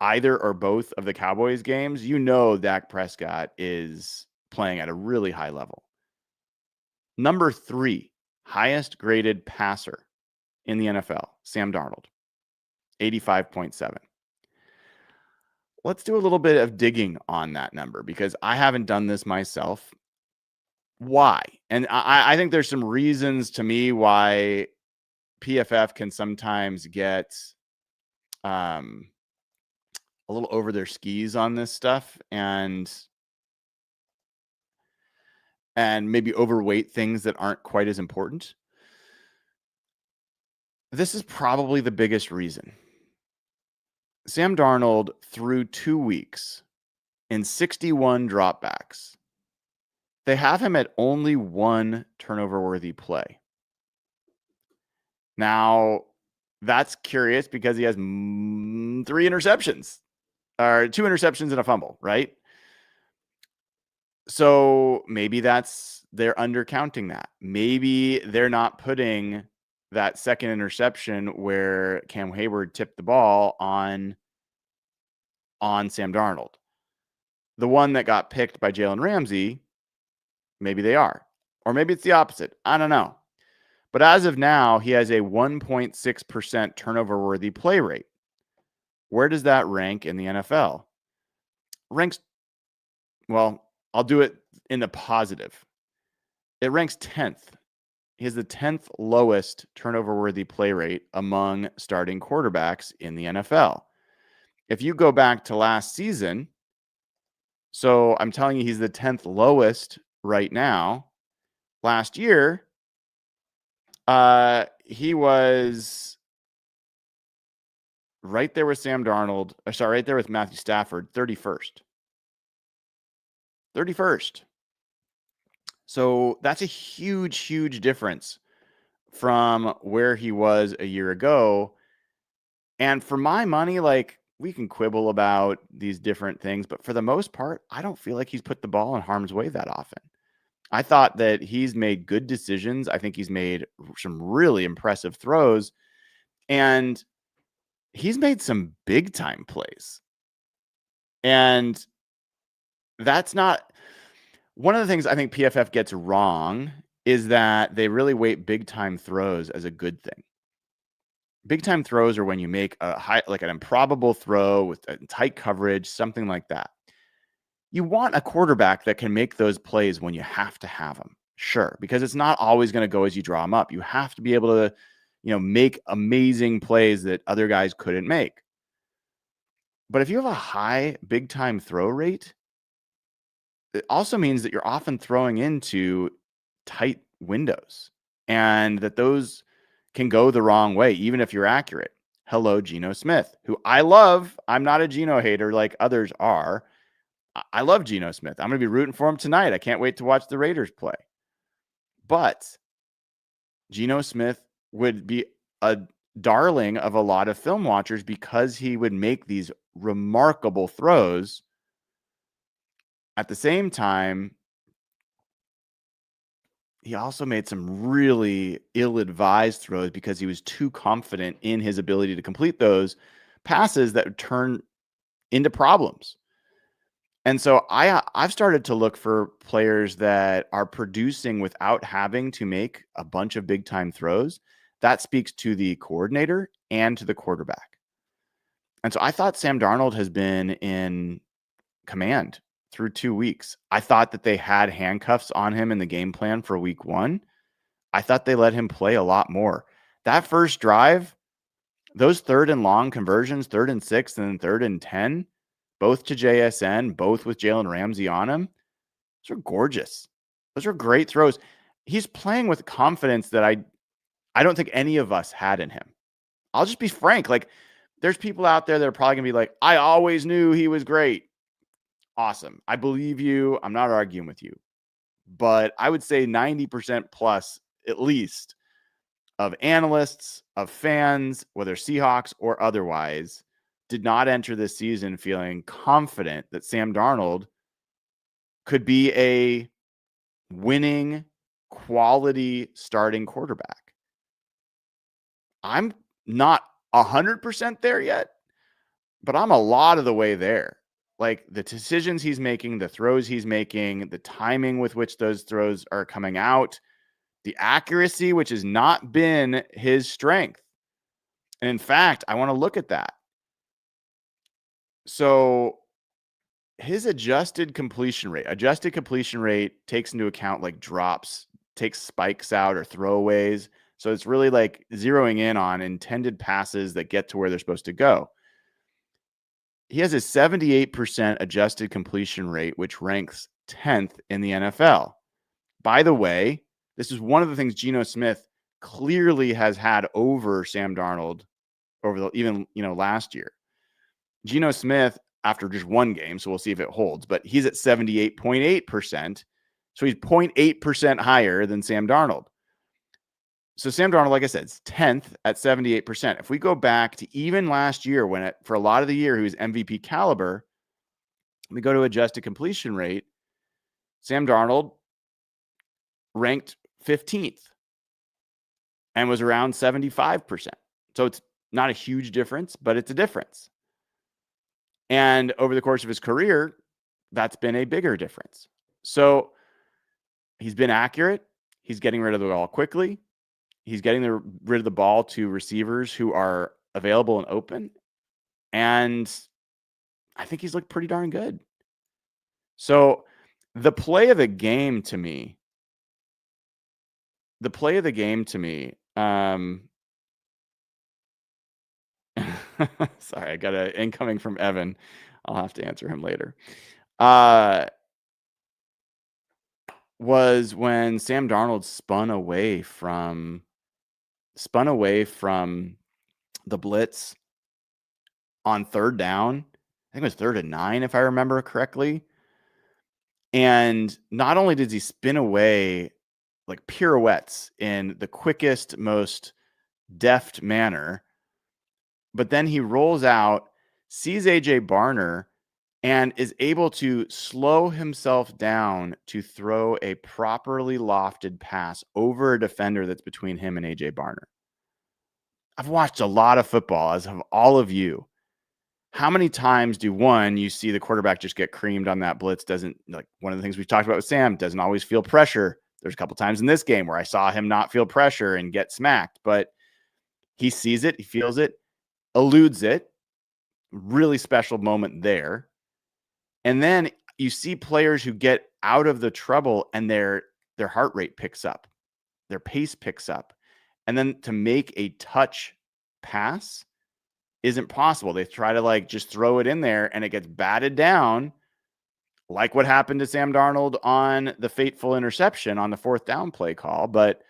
either or both of the Cowboys games, you know Dak Prescott is playing at a really high level. Number three, highest graded passer in the NFL, Sam Darnold, 85.7. Let's do a little bit of digging on that number, because I haven't done this myself. Why? And I think there's some reasons to me why PFF can sometimes get a little over their skis on this stuff and maybe overweight things that aren't quite as important. This is probably the biggest reason. Sam Darnold, through 2 weeks in 61 dropbacks, they have him at only one turnover-worthy play. Now, that's curious because he has 3 interceptions, or 2 interceptions and a fumble, right? So maybe they're undercounting that. Maybe they're not putting that second interception where Cam Hayward tipped the ball on on Sam Darnold. The one that got picked by Jalen Ramsey, maybe they are. Or maybe it's the opposite. I don't know. But as of now, he has a 1.6% turnover-worthy play rate. Where does that rank in the NFL? Ranks, well, I'll do it in the positive. It ranks 10th. He has the 10th lowest turnover-worthy play rate among starting quarterbacks in the NFL. If you go back to last season, so I'm telling you he's the 10th lowest right now. Last year, he was right there with Sam Darnold. Right there with Matthew Stafford, 31st. 31st. So that's a huge, huge difference from where he was a year ago. And for my money, like, we can quibble about these different things, but for the most part, I don't feel like he's put the ball in harm's way that often. I thought that he's made good decisions. I think he's made some really impressive throws, and he's made some big time plays. And that's not one of the things I think PFF gets wrong, is that they really weight big time throws as a good thing. Big time throws are when you make like an improbable throw with tight coverage, something like that. You want a quarterback that can make those plays when you have to have them. Sure, because it's not always going to go as you draw them up. You have to be able to, make amazing plays that other guys couldn't make. But if you have a high big time throw rate, it also means that you're often throwing into tight windows and that those can go the wrong way, even if you're accurate. Hello, Geno Smith, who I love. I'm not a Geno hater like others are. I love Geno Smith. I'm going to be rooting for him tonight. I can't wait to watch the Raiders play. But Geno Smith would be a darling of a lot of film watchers because he would make these remarkable throws. At the same time, he also made some really ill-advised throws because he was too confident in his ability to complete those passes that would turn into problems. And so I've started to look for players that are producing without having to make a bunch of big-time throws. That speaks to the coordinator and to the quarterback. And so I thought Sam Darnold has been in command through 2 weeks. I thought that they had handcuffs on him in the game plan for week 1. I thought they let him play a lot more. That first drive, those 3rd and long conversions, 3rd and 6, and then 3rd and 10, both to JSN, both with Jalen Ramsey on him, those are gorgeous. Those are great throws. He's playing with confidence that I don't think any of us had in him. I'll just be frank. Like, there's people out there that are probably going to be like, I always knew he was great. Awesome. I believe you. I'm not arguing with you. But I would say 90% plus, at least, of analysts, of fans, whether Seahawks or otherwise, did not enter this season feeling confident that Sam Darnold could be a winning, quality starting quarterback. I'm not 100% there yet, but I'm a lot of the way there. Like, the decisions he's making, the throws he's making, the timing with which those throws are coming out, the accuracy, which has not been his strength. And in fact, I want to look at that. So his adjusted completion rate takes into account like drops, takes spikes out or throwaways. So it's really like zeroing in on intended passes that get to where they're supposed to go. He has a 78% adjusted completion rate, which ranks 10th in the NFL. By the way, this is one of the things Geno Smith clearly has had over Sam Darnold over even last year. Geno Smith, after just one game, so we'll see if it holds, but he's at 78.8%. So he's 0.8% higher than Sam Darnold. So Sam Darnold, like I said, is 10th at 78%. If we go back to even last year, when for a lot of the year he was MVP caliber, we go to adjusted completion rate, Sam Darnold ranked 15th and was around 75%. So it's not a huge difference, but it's a difference. And over the course of his career, that's been a bigger difference. So he's been accurate. He's getting rid of the ball quickly. He's getting rid of the ball to receivers who are available and open. And I think he's looked pretty darn good. So the play of the game to me, sorry, I got an incoming from Evan. I'll have to answer him later. Was when Sam Darnold spun away from the blitz on third down. I think it was 3rd and 9, if I remember correctly. And not only does he spin away like pirouettes in the quickest, most deft manner, but then he rolls out, sees AJ Barner, and is able to slow himself down to throw a properly lofted pass over a defender that's between him and AJ Barner. I've watched a lot of football, as have all of you. How many times do you see the quarterback just get creamed on that blitz? Doesn't, like one of the things we've talked about with Sam, doesn't always feel pressure. There's a couple times in this game where I saw him not feel pressure and get smacked, but he sees it, he feels it, eludes it. Really special moment there. And then you see players who get out of the trouble and their heart rate picks up, their pace picks up. And then to make a touch pass isn't possible. They try to like just throw it in there and it gets batted down, like what happened to Sam Darnold on the fateful interception on the 4th down play call. But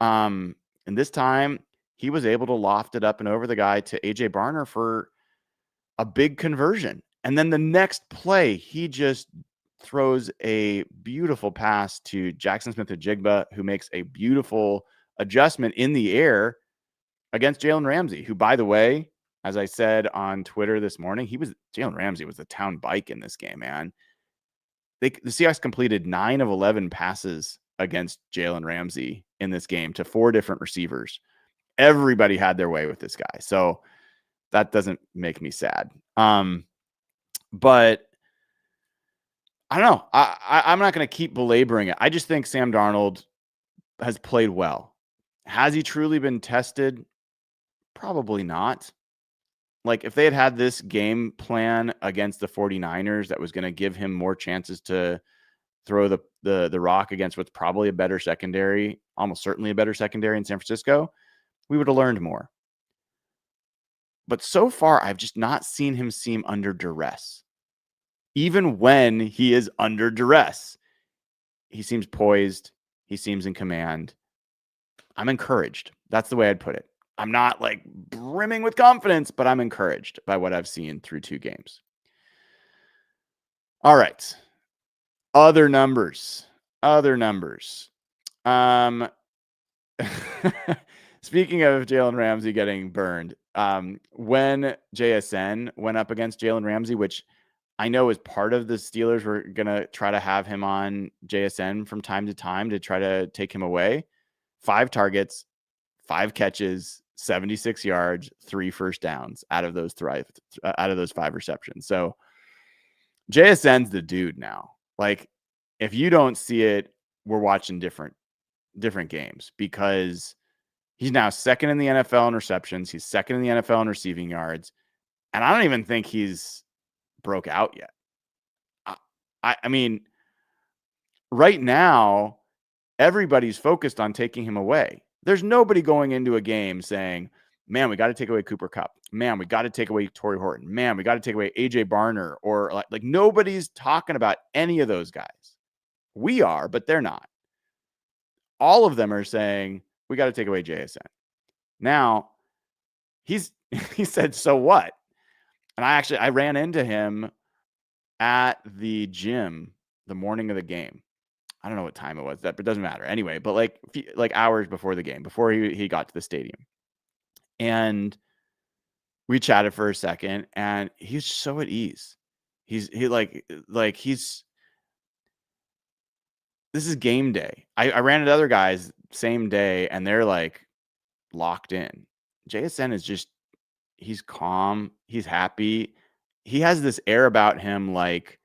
and this time he was able to loft it up and over the guy to AJ Barner for a big conversion. And then the next play, he just throws a beautiful pass to Jackson Smith-Njigba, who makes a beautiful adjustment in the air against Jalen Ramsey, who, by the way, as I said on Twitter this morning, Jalen Ramsey was the town bike in this game, man. The Seahawks completed 9 of 11 passes against Jalen Ramsey in this game to 4 different receivers. Everybody had their way with this guy. So that doesn't make me sad. But I don't know. I'm not going to keep belaboring it. I just think Sam Darnold has played well. Has he truly been tested? Probably not. Like if they had this game plan against the 49ers that was going to give him more chances to throw the rock against what's probably a better secondary, almost certainly a better secondary in San Francisco, we would have learned more. But so far, I've just not seen him seem under duress. Even when he is under duress, he seems poised. He seems in command. I'm encouraged. That's the way I'd put it. I'm not like brimming with confidence, but I'm encouraged by what I've seen through 2 games. All right. Other numbers. Speaking of Jalen Ramsey getting burned, when JSN went up against Jalen Ramsey, which I know is part of the Steelers were going to try to have him on JSN from time to time to try to take him away. 5 targets, 5 catches, 76 yards, 3 first downs out of those 5 receptions. So JSN's the dude now. Like if you don't see it, we're watching different games because he's now 2nd in the NFL in receptions. He's 2nd in the NFL in receiving yards. And I don't even think he's broke out yet. I mean, right now, everybody's focused on taking him away. There's nobody going into a game saying, man, we got to take away Cooper Kupp. Man, we got to take away Torrey Horton. Man, we got to take away AJ Barner. Or like nobody's talking about any of those guys. We are, but they're not. All of them are saying, we got to take away JSN. Now, he said, so what? And I ran into him at the gym the morning of the game. I don't know what time it was, but it doesn't matter. Anyway, but like hours before the game, before he got to the stadium. And we chatted for a second and he's so at ease. This is game day. I ran into other guys same day and they're like locked in. JSN is just, he's calm. He's happy. he has this air about him like,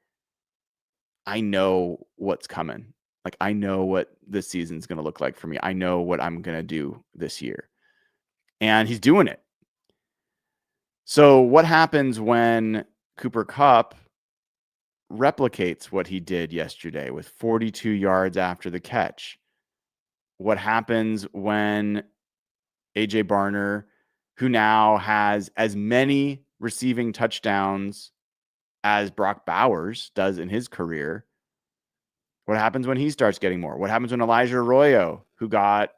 I know what's coming. Like, I know what this season's going to look like for me. I know what I'm going to do this year. And he's doing it. So what happens when Cooper Kupp replicates what he did yesterday with 42 yards after the catch? What happens when AJ Barner, who now has as many receiving touchdowns as Brock Bowers does in his career, what happens when he starts getting more? What happens when Elijah Arroyo, who got,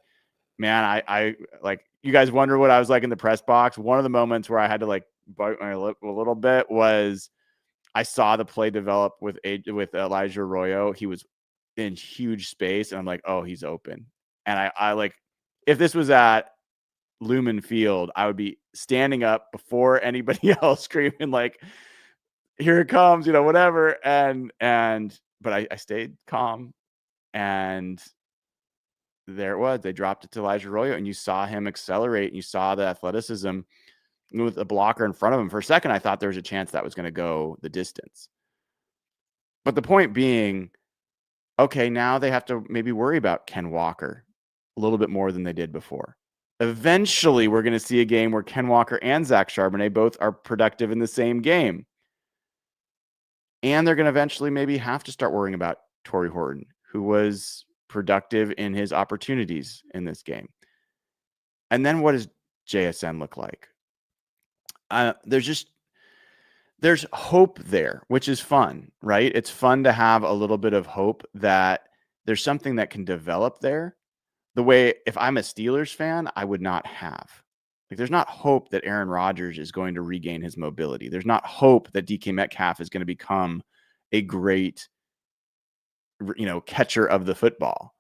man, I like, you guys wonder what I was like in the press box. One of the moments where I had to like bite my lip a little bit was I saw the play develop with Elijah Arroyo. He was in huge space, and I'm like, oh, he's open. And I like, if this was at Lumen Field, I would be standing up before anybody else screaming like, here it comes, whatever. But I stayed calm, and there it was. They dropped it to Elijah Arroyo, and you saw him accelerate, and you saw the athleticism with a blocker in front of him. For a second, I thought there was a chance that was going to go the distance. But the point being, okay, now they have to maybe worry about Ken Walker a little bit more than they did before. Eventually, we're going to see a game where Ken Walker and Zach Charbonnet both are productive in the same game. And they're going to eventually maybe have to start worrying about Torrey Horton, who was productive in his opportunities in this game. And then what does JSN look like? There's hope there, which is fun, right? It's fun to have a little bit of hope that there's something that can develop there. The way, if I'm a Steelers fan, I would not have. Like, there's not hope that Aaron Rodgers is going to regain his mobility. There's not hope that DK Metcalf is going to become a great, catcher of the football.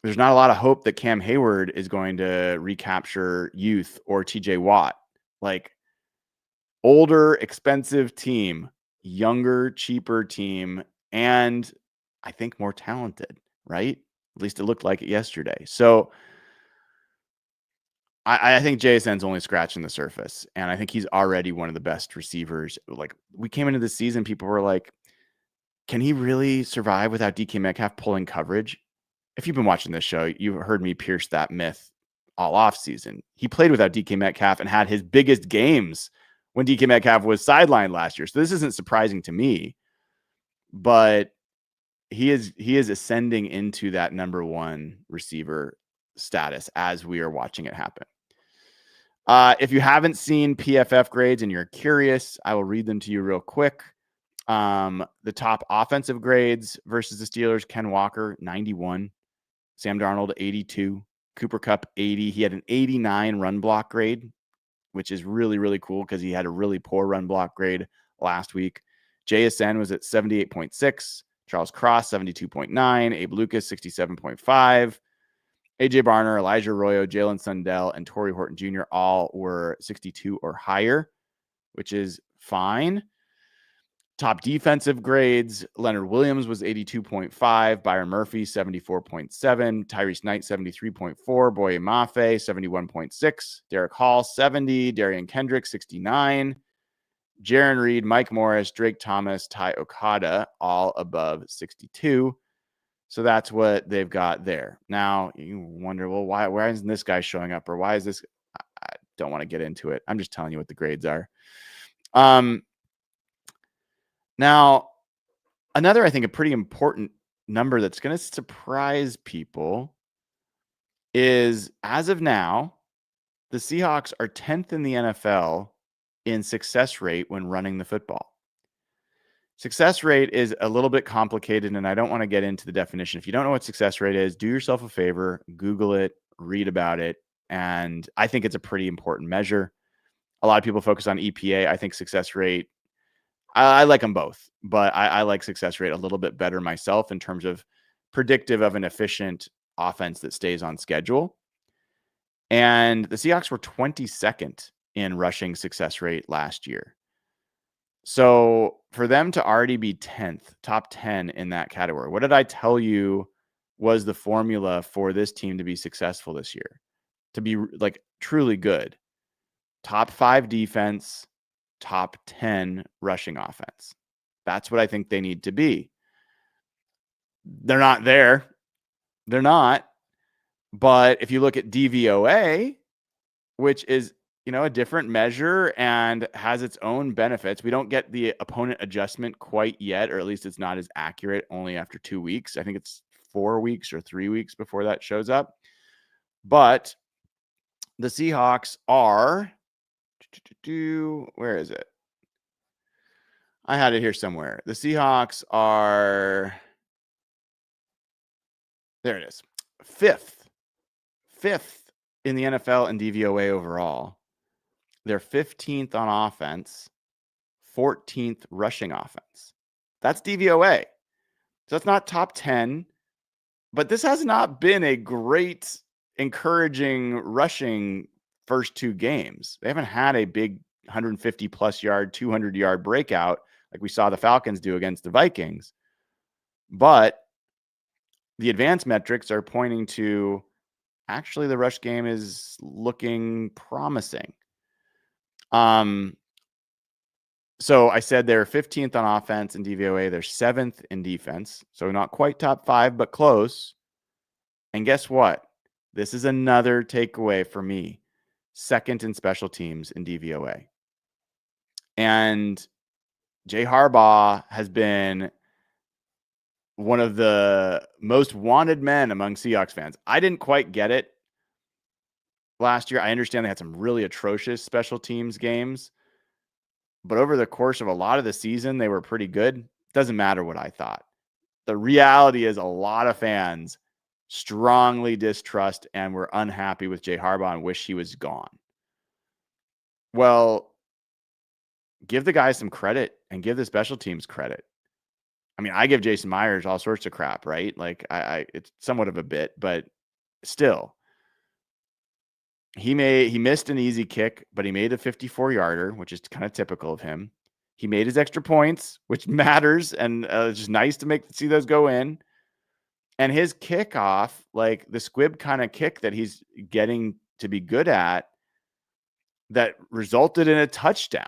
There's not a lot of hope that Cam Hayward is going to recapture youth or TJ Watt. Like, older, expensive team, younger, cheaper team, and I think more talented, right? At least it looked like it yesterday. So I think JSN's only scratching the surface, and I think he's already one of the best receivers. Like, we came into the season, people were like, can he really survive without DK Metcalf pulling coverage? If you've been watching this show, you've heard me pierce that myth all off season. He played without DK Metcalf and had his biggest games when DK Metcalf was sidelined last year. So this isn't surprising to me, but he is ascending into that number one receiver status as we are watching it happen. If you haven't seen PFF grades and you're curious, I will read them to you real quick. The top offensive grades versus the Steelers: Ken Walker, 91. Sam Darnold, 82. Cooper Kupp, 80. He had an 89 run block grade, which is really, really cool because he had a really poor run block grade last week. JSN was at 78.6. Charles Cross, 72.9. Abe Lucas, 67.5. AJ Barner, Elijah Arroyo, Jalen Sundell, and Torrey Horton Jr. all were 62 or higher, which is fine. Top defensive grades: Leonard Williams was 82.5, Byron Murphy 74.7, Tyrice Knight 73.4, Boye Mafe 71.6, Derek Hall 70, Derion Kendrick 69, Jaron Reed, Mike Morris, Drake Thomas, Ty Okada all above 62. So that's what they've got there. Now you wonder, well, why isn't this guy showing up, or why is this? I don't want to get into it. I'm just telling you what the grades are. Now, another, I think, a pretty important number that's going to surprise people is, as of now, the Seahawks are 10th in the NFL in success rate when running the football. Success rate is a little bit complicated, and I don't want to get into the definition. If you don't know what success rate is, do yourself a favor, Google it, read about it, and I think it's a pretty important measure. A lot of people focus on EPA. I think success rate, I like them both, but I like success rate a little bit better myself in terms of predictive of an efficient offense that stays on schedule. And the Seahawks were 22nd in rushing success rate last year. So for them to already be 10th, top 10 in that category, what did I tell you was the formula for this team to be successful this year? To be like truly good. Top 5 defense, top 10 rushing offense. That's what I think they need to be. They're not there. They're not. But if you look at DVOA, which is, a different measure and has its own benefits, we don't get the opponent adjustment quite yet, or at least it's not as accurate only after 2 weeks. I think it's 4 weeks or 3 weeks before that shows up. But the Seahawks are, where is it? I had it here somewhere. The Seahawks are, there it is, fifth in the NFL in DVOA overall. They're 15th on offense, 14th rushing offense. That's DVOA. So that's not top 10, but this has not been a great, encouraging rushing first 2 games. They haven't had a big 150 plus yard, 200 yard breakout like we saw the Falcons do against the Vikings. But the advanced metrics are pointing to actually the rush game is looking promising. So I said they're 15th on offense in DVOA. They're 7th in defense. So not quite top 5, but close. And guess what? This is another takeaway for me. 2nd in special teams in DVOA. And Jay Harbaugh has been one of the most wanted men among Seahawks fans. I didn't quite get it last year. I understand they had some really atrocious special teams games, but over the course of a lot of the season, they were pretty good. Doesn't matter what I thought. The reality is a lot of fans strongly distrust and were unhappy with Jay Harbaugh and wish he was gone. Well, give the guys some credit and give the special teams credit. I mean, I give Jason Myers all sorts of crap, right? Like it's somewhat of a bit, but still. He missed an easy kick, but he made a 54-yarder, which is kind of typical of him. He made his extra points, which matters, and it's just nice to see those go in. And his kickoff, like the squib kind of kick that he's getting to be good at, that resulted in a touchdown,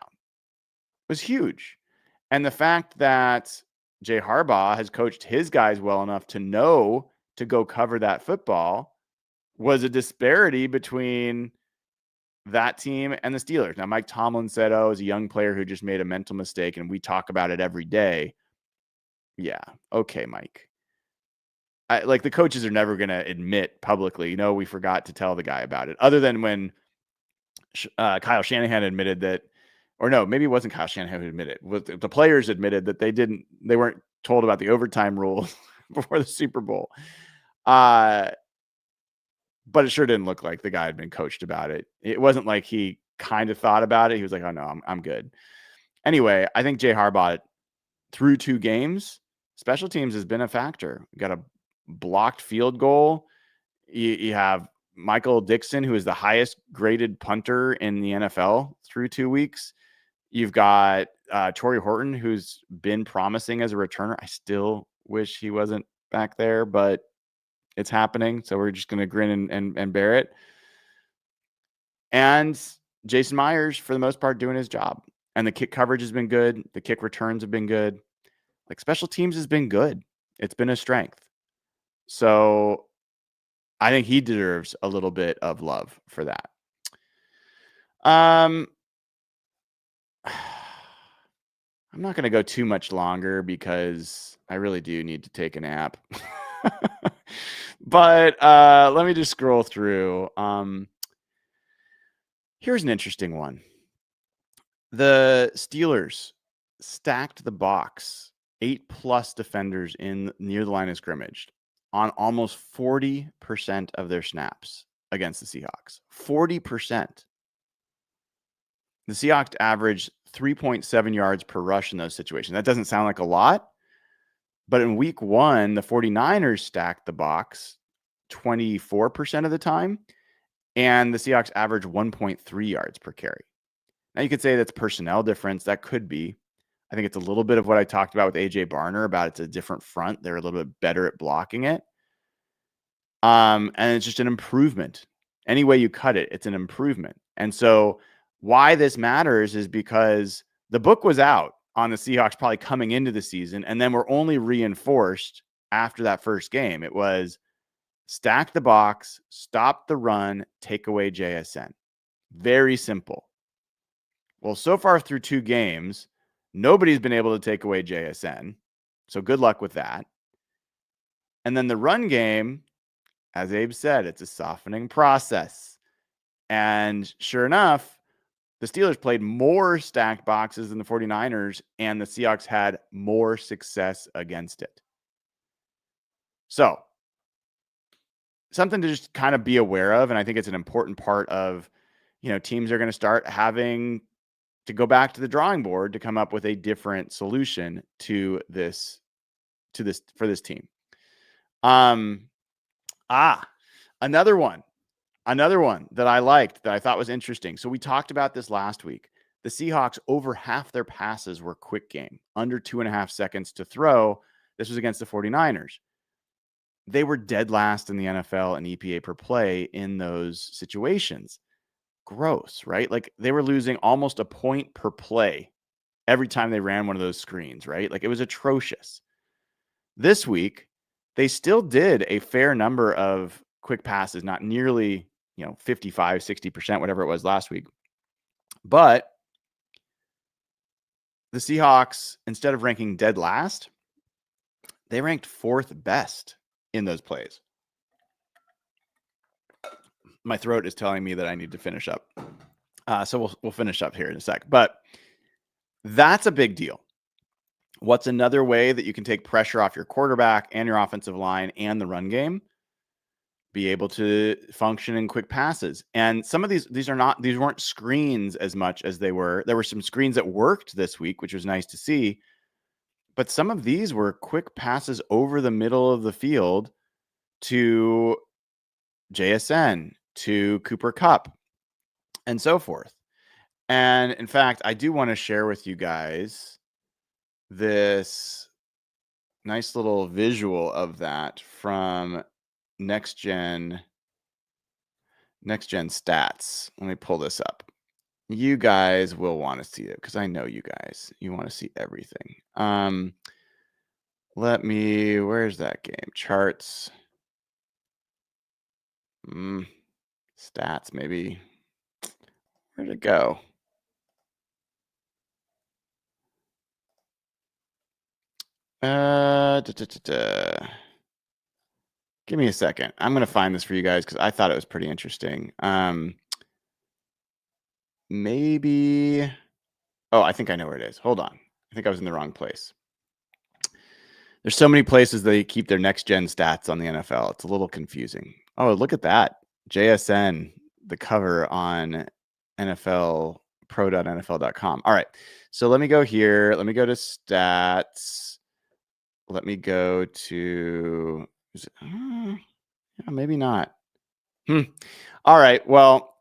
was huge. And the fact that Jay Harbaugh has coached his guys well enough to know to go cover that football was a disparity between that team and the Steelers. Now, Mike Tomlin said, as a young player who just made a mental mistake, and we talk about it every day. Yeah. Okay, Mike. Like the coaches are never going to admit publicly, we forgot to tell the guy about it, other than when Kyle Shanahan admitted that, or no, maybe it wasn't Kyle Shanahan who admitted it. The players admitted that they weren't told about the overtime rule before the Super Bowl. But it sure didn't look like the guy had been coached about it. It wasn't like he kind of thought about it. He was like, oh no, I'm good. Anyway, I think Jay Harbaugh, through 2 games, special teams has been a factor. You got a blocked field goal. You have Michael Dixon, who is the highest graded punter in the NFL through 2 weeks. You've got Torrey Horton, who's been promising as a returner. I still wish he wasn't back there, but it's happening. So we're just going to grin and bear it. And Jason Myers, for the most part, doing his job. And the kick coverage has been good. The kick returns have been good. Like special teams has been good. It's been a strength. So I think he deserves a little bit of love for that. I'm not going to go too much longer because I really do need to take a nap. But let me just scroll through. Here's an interesting one. The Steelers stacked the box, 8+ defenders in near the line of scrimmage on almost 40% of their snaps against the Seahawks. 40%. The Seahawks averaged 3.7 yards per rush in those situations. That doesn't sound like a lot, but in week 1, the 49ers stacked the box 24% of the time, and the Seahawks averaged 1.3 yards per carry. Now, you could say that's personnel difference. That could be. I think it's a little bit of what I talked about with A.J. Barner about it's a different front. They're a little bit better at blocking it. And it's just an improvement. Any way you cut it, it's an improvement. And so why this matters is because the book was out on the Seahawks probably coming into the season, and then were only reinforced after that first game. It was stack the box, stop the run, take away JSN. Very simple. Well, so far through 2 games, nobody's been able to take away JSN. So good luck with that. And then the run game, as Abe said, it's a softening process. And sure enough, the Steelers played more stacked boxes than the 49ers, and the Seahawks had more success against it. So, something to just kind of be aware of, and I think it's an important part of, teams are going to start having to go back to the drawing board to come up with a different solution for this team. Another one that I liked that I thought was interesting. So we talked about this last week. The Seahawks, over half their passes were quick game, under 2.5 seconds to throw. This was against the 49ers. They were dead last in the NFL in EPA per play in those situations. Gross, right? Like, they were losing almost a point per play every time they ran one of those screens, right? Like, it was atrocious. This week, they still did a fair number of quick passes, not nearly, 55, 60%, whatever it was last week. But the Seahawks, instead of ranking dead last, they ranked 4th best in those plays. My throat is telling me that I need to finish up. So we'll finish up here in a sec. But that's a big deal. What's another way that you can take pressure off your quarterback and your offensive line and the run game? Be able to function in quick passes. And some of these weren't screens as much as they were. There were some screens that worked this week, which was nice to see. But some of these were quick passes over the middle of the field to JSN, to Cooper Kupp, and so forth. And in fact, I do want to share with you guys this nice little visual of that from Next Gen Stats. Let me pull this up. You guys will want to see it because I know you guys. You want to see everything. Where's that game? Charts. Stats, maybe. Where'd it go? Give me a second. I'm going to find this for you guys because I thought it was pretty interesting. Maybe. Oh, I think I know where it is. Hold on. I think I was in the wrong place. There's so many places they keep their next gen stats on the NFL. It's a little confusing. Oh, look at that. JSN, the cover on pro.nfl.com. All right. So let me go here. Let me go to stats. Let me go to, maybe not. All right. Well,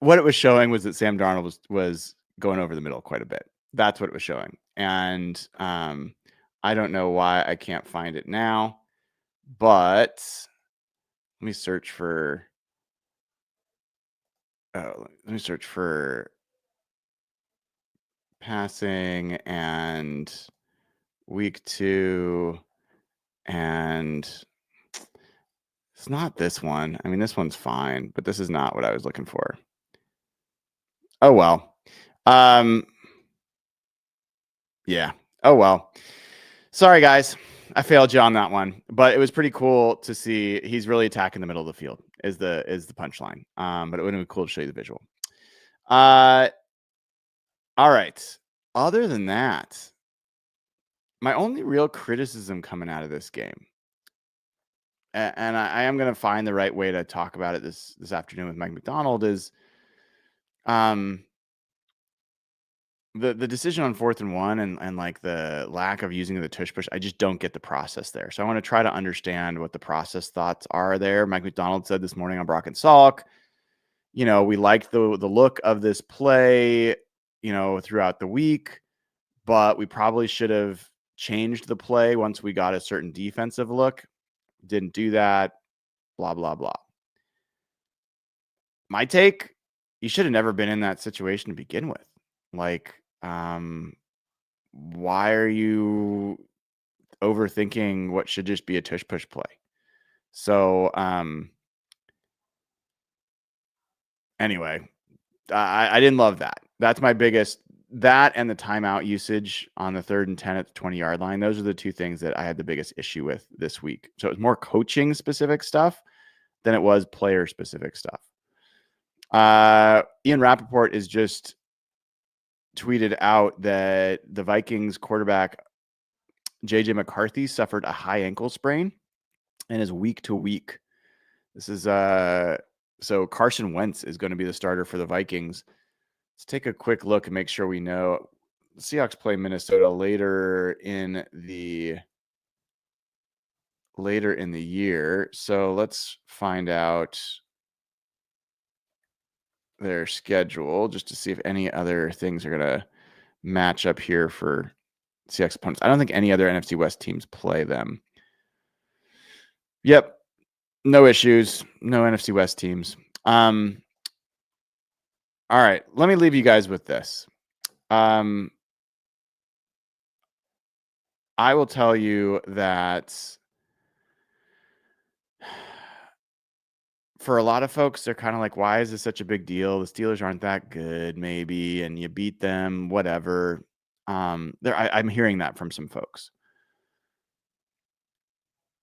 what it was showing was that Sam Darnold was going over the middle quite a bit. That's what it was showing. And I don't know why I can't find it now, but let me search for passing and week 2, and it's not this one. I mean, this one's fine, but this is not what I was looking for. Oh, well. Yeah. Oh, well. Sorry, guys. I failed you on that one, but it was pretty cool to see. He's really attacking the middle of the field is the punchline. But it would have been cool to show you the visual. All right. Other than that, my only real criticism coming out of this game, and I am going to find the right way to talk about it this afternoon with Mike Macdonald, is the decision on 4th and 1 and like the lack of using the tush push. I just don't get the process there. So I want to try to understand what the process thoughts are there. Mike Macdonald said this morning on Brock and Salk, we liked the look of this play, throughout the week, but we probably should have changed the play once we got a certain defensive look. Didn't do that, blah, blah, blah. My take you should have never been in that situation to begin with. Like, why are you overthinking what should just be a tush push play? So, anyway, I didn't love that. That's my biggest, that and the timeout usage on the 3rd and 10 at the 20-yard line. Those are the two things that I had the biggest issue with this week. So it was more coaching specific stuff than it was player specific stuff. Ian Rappaport is just tweeted out that the Vikings quarterback JJ McCarthy suffered a high ankle sprain and is week to week. This is so Carson Wentz is going to be the starter for the Vikings. Let's take a quick look and make sure we know. The Seahawks play Minnesota later in the year. So let's find out their schedule just to see if any other things are going to match up here for Seahawks opponents. I don't think any other NFC West teams play them. Yep. No issues. No NFC West teams. All right. Let me leave you guys with this. I will tell you that for a lot of folks, they're kind of like, why is this such a big deal? The Steelers aren't that good, maybe, and you beat them, whatever. I'm hearing that from some folks.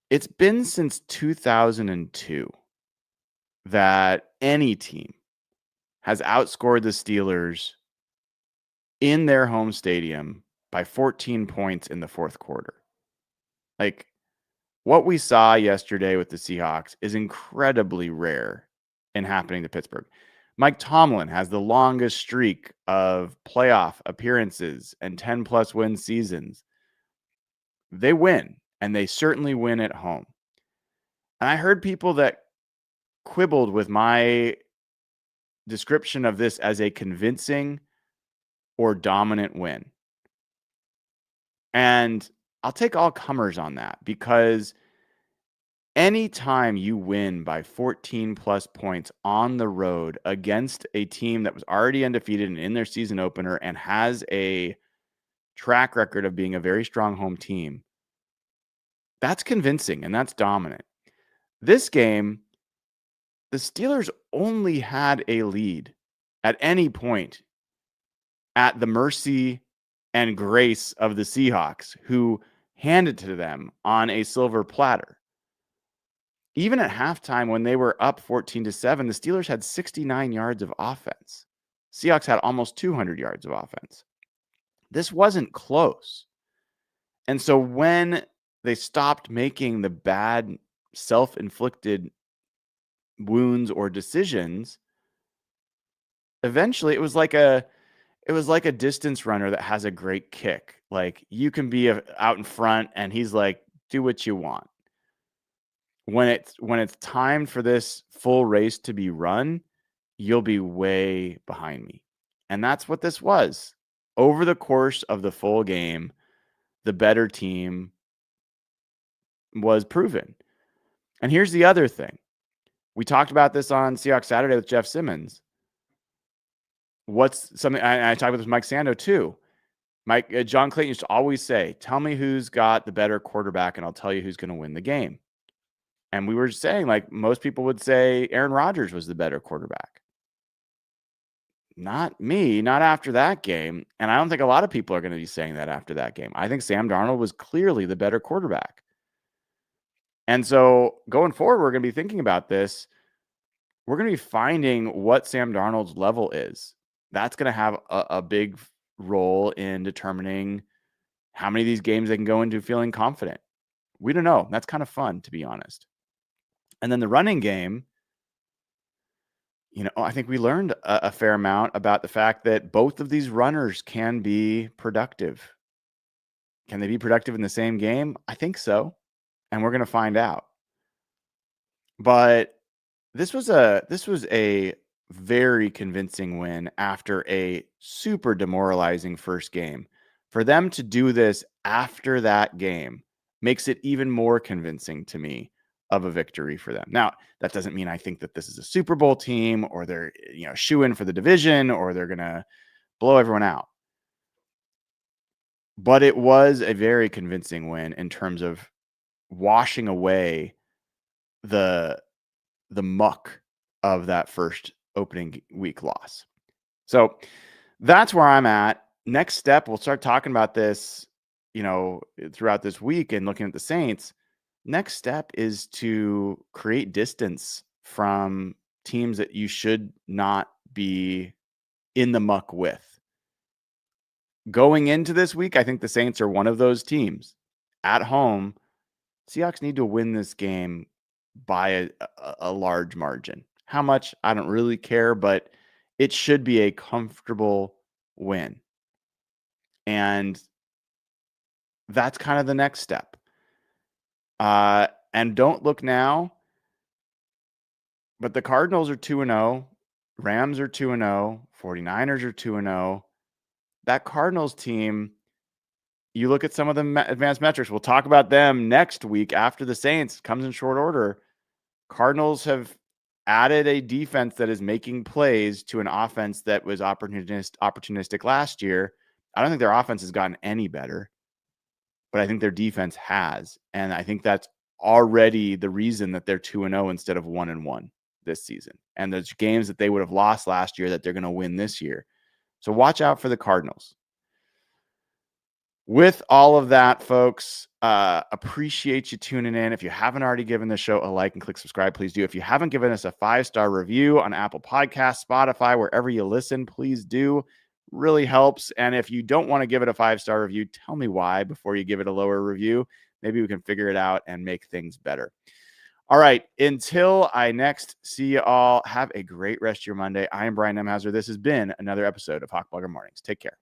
It's been since 2002 that any team has outscored the Steelers in their home stadium by 14 points in the fourth quarter. Like, what we saw yesterday with the Seahawks is incredibly rare and happening to Pittsburgh. Mike Tomlin has the longest streak of playoff appearances and 10-plus win seasons. They win, and they certainly win at home. And I heard people that quibbled with my description of this as a convincing or dominant win. And I'll take all comers on that, because anytime you win by 14 plus points on the road against a team that was already undefeated and in their season opener and has a track record of being a very strong home team, that's convincing and that's dominant. This game, the Steelers only had a lead at any point at the mercy and grace of the Seahawks, who handed to them on a silver platter. Even at halftime, when they were up 14-7, the Steelers had 69 yards of offense. Seahawks had almost 200 yards of offense. This wasn't close. And so when they stopped making the bad self-inflicted wounds or decisions, eventually it was like a distance runner that has a great kick. Like, you can be out in front and he's like, do what you want. When it's time for this full race to be run, you'll be way behind me. And that's what this was. Over the course of the full game, the better team was proven. And here's the other thing. We talked about this on Seahawks Saturday with Jeff Simmons. What's something I talked about this with Mike Sando too. John Clayton used to always say, tell me who's got the better quarterback and I'll tell you who's going to win the game. And we were saying, like, most people would say Aaron Rodgers was the better quarterback. Not me, not after that game. And I don't think a lot of people are going to be saying that after that game. I think Sam Darnold was clearly the better quarterback. And so going forward, we're going to be thinking about this. We're going to be finding what Sam Darnold's level is. That's going to have a big role in determining how many of these games they can go into feeling confident. We don't know. That's kind of fun, to be honest. And then the running game, I think we learned a fair amount about the fact that both of these runners can be productive. Can they be productive in the same game? I think so. And we're going to find out. But this was a very convincing win after a super demoralizing first game. For them to do this after that game makes it even more convincing to me of a victory for them. Now, that doesn't mean I think that this is a Super Bowl team or they're, shoo-in for the division or they're going to blow everyone out. But it was a very convincing win in terms of washing away the muck of that first opening week loss. So that's where I'm at. Next step, we'll start talking about this, throughout this week and looking at the Saints. Next step is to create distance from teams that you should not be in the muck with. Going into this week, I think the Saints are one of those teams. At home, Seahawks need to win this game by a large margin. How much? I don't really care, but it should be a comfortable win. And that's kind of the next step. And don't look now, but the Cardinals are 2-0, Rams are 2-0, 49ers are 2-0. That Cardinals team, you look at some of the advanced metrics. We'll talk about them next week after the Saints. Comes in short order. Cardinals have added a defense that is making plays to an offense that was opportunistic last year. I don't think their offense has gotten any better, but I think their defense has. And I think that's already the reason that they're 2-0 instead of 1-1 this season. And there's games that they would have lost last year that they're going to win this year. So watch out for the Cardinals. With all of that, folks, appreciate you tuning in. If you haven't already given the show a like and click subscribe, please do. If you haven't given us a 5-star review on Apple Podcasts, Spotify, wherever you listen, please do. Really helps. And if you don't want to give it a 5-star review, tell me why before you give it a lower review. Maybe we can figure it out and make things better. All right. Until I next see you all, have a great rest of your Monday. I am Brian Nemhauser. This has been another episode of Hawk Blogger Mornings. Take care.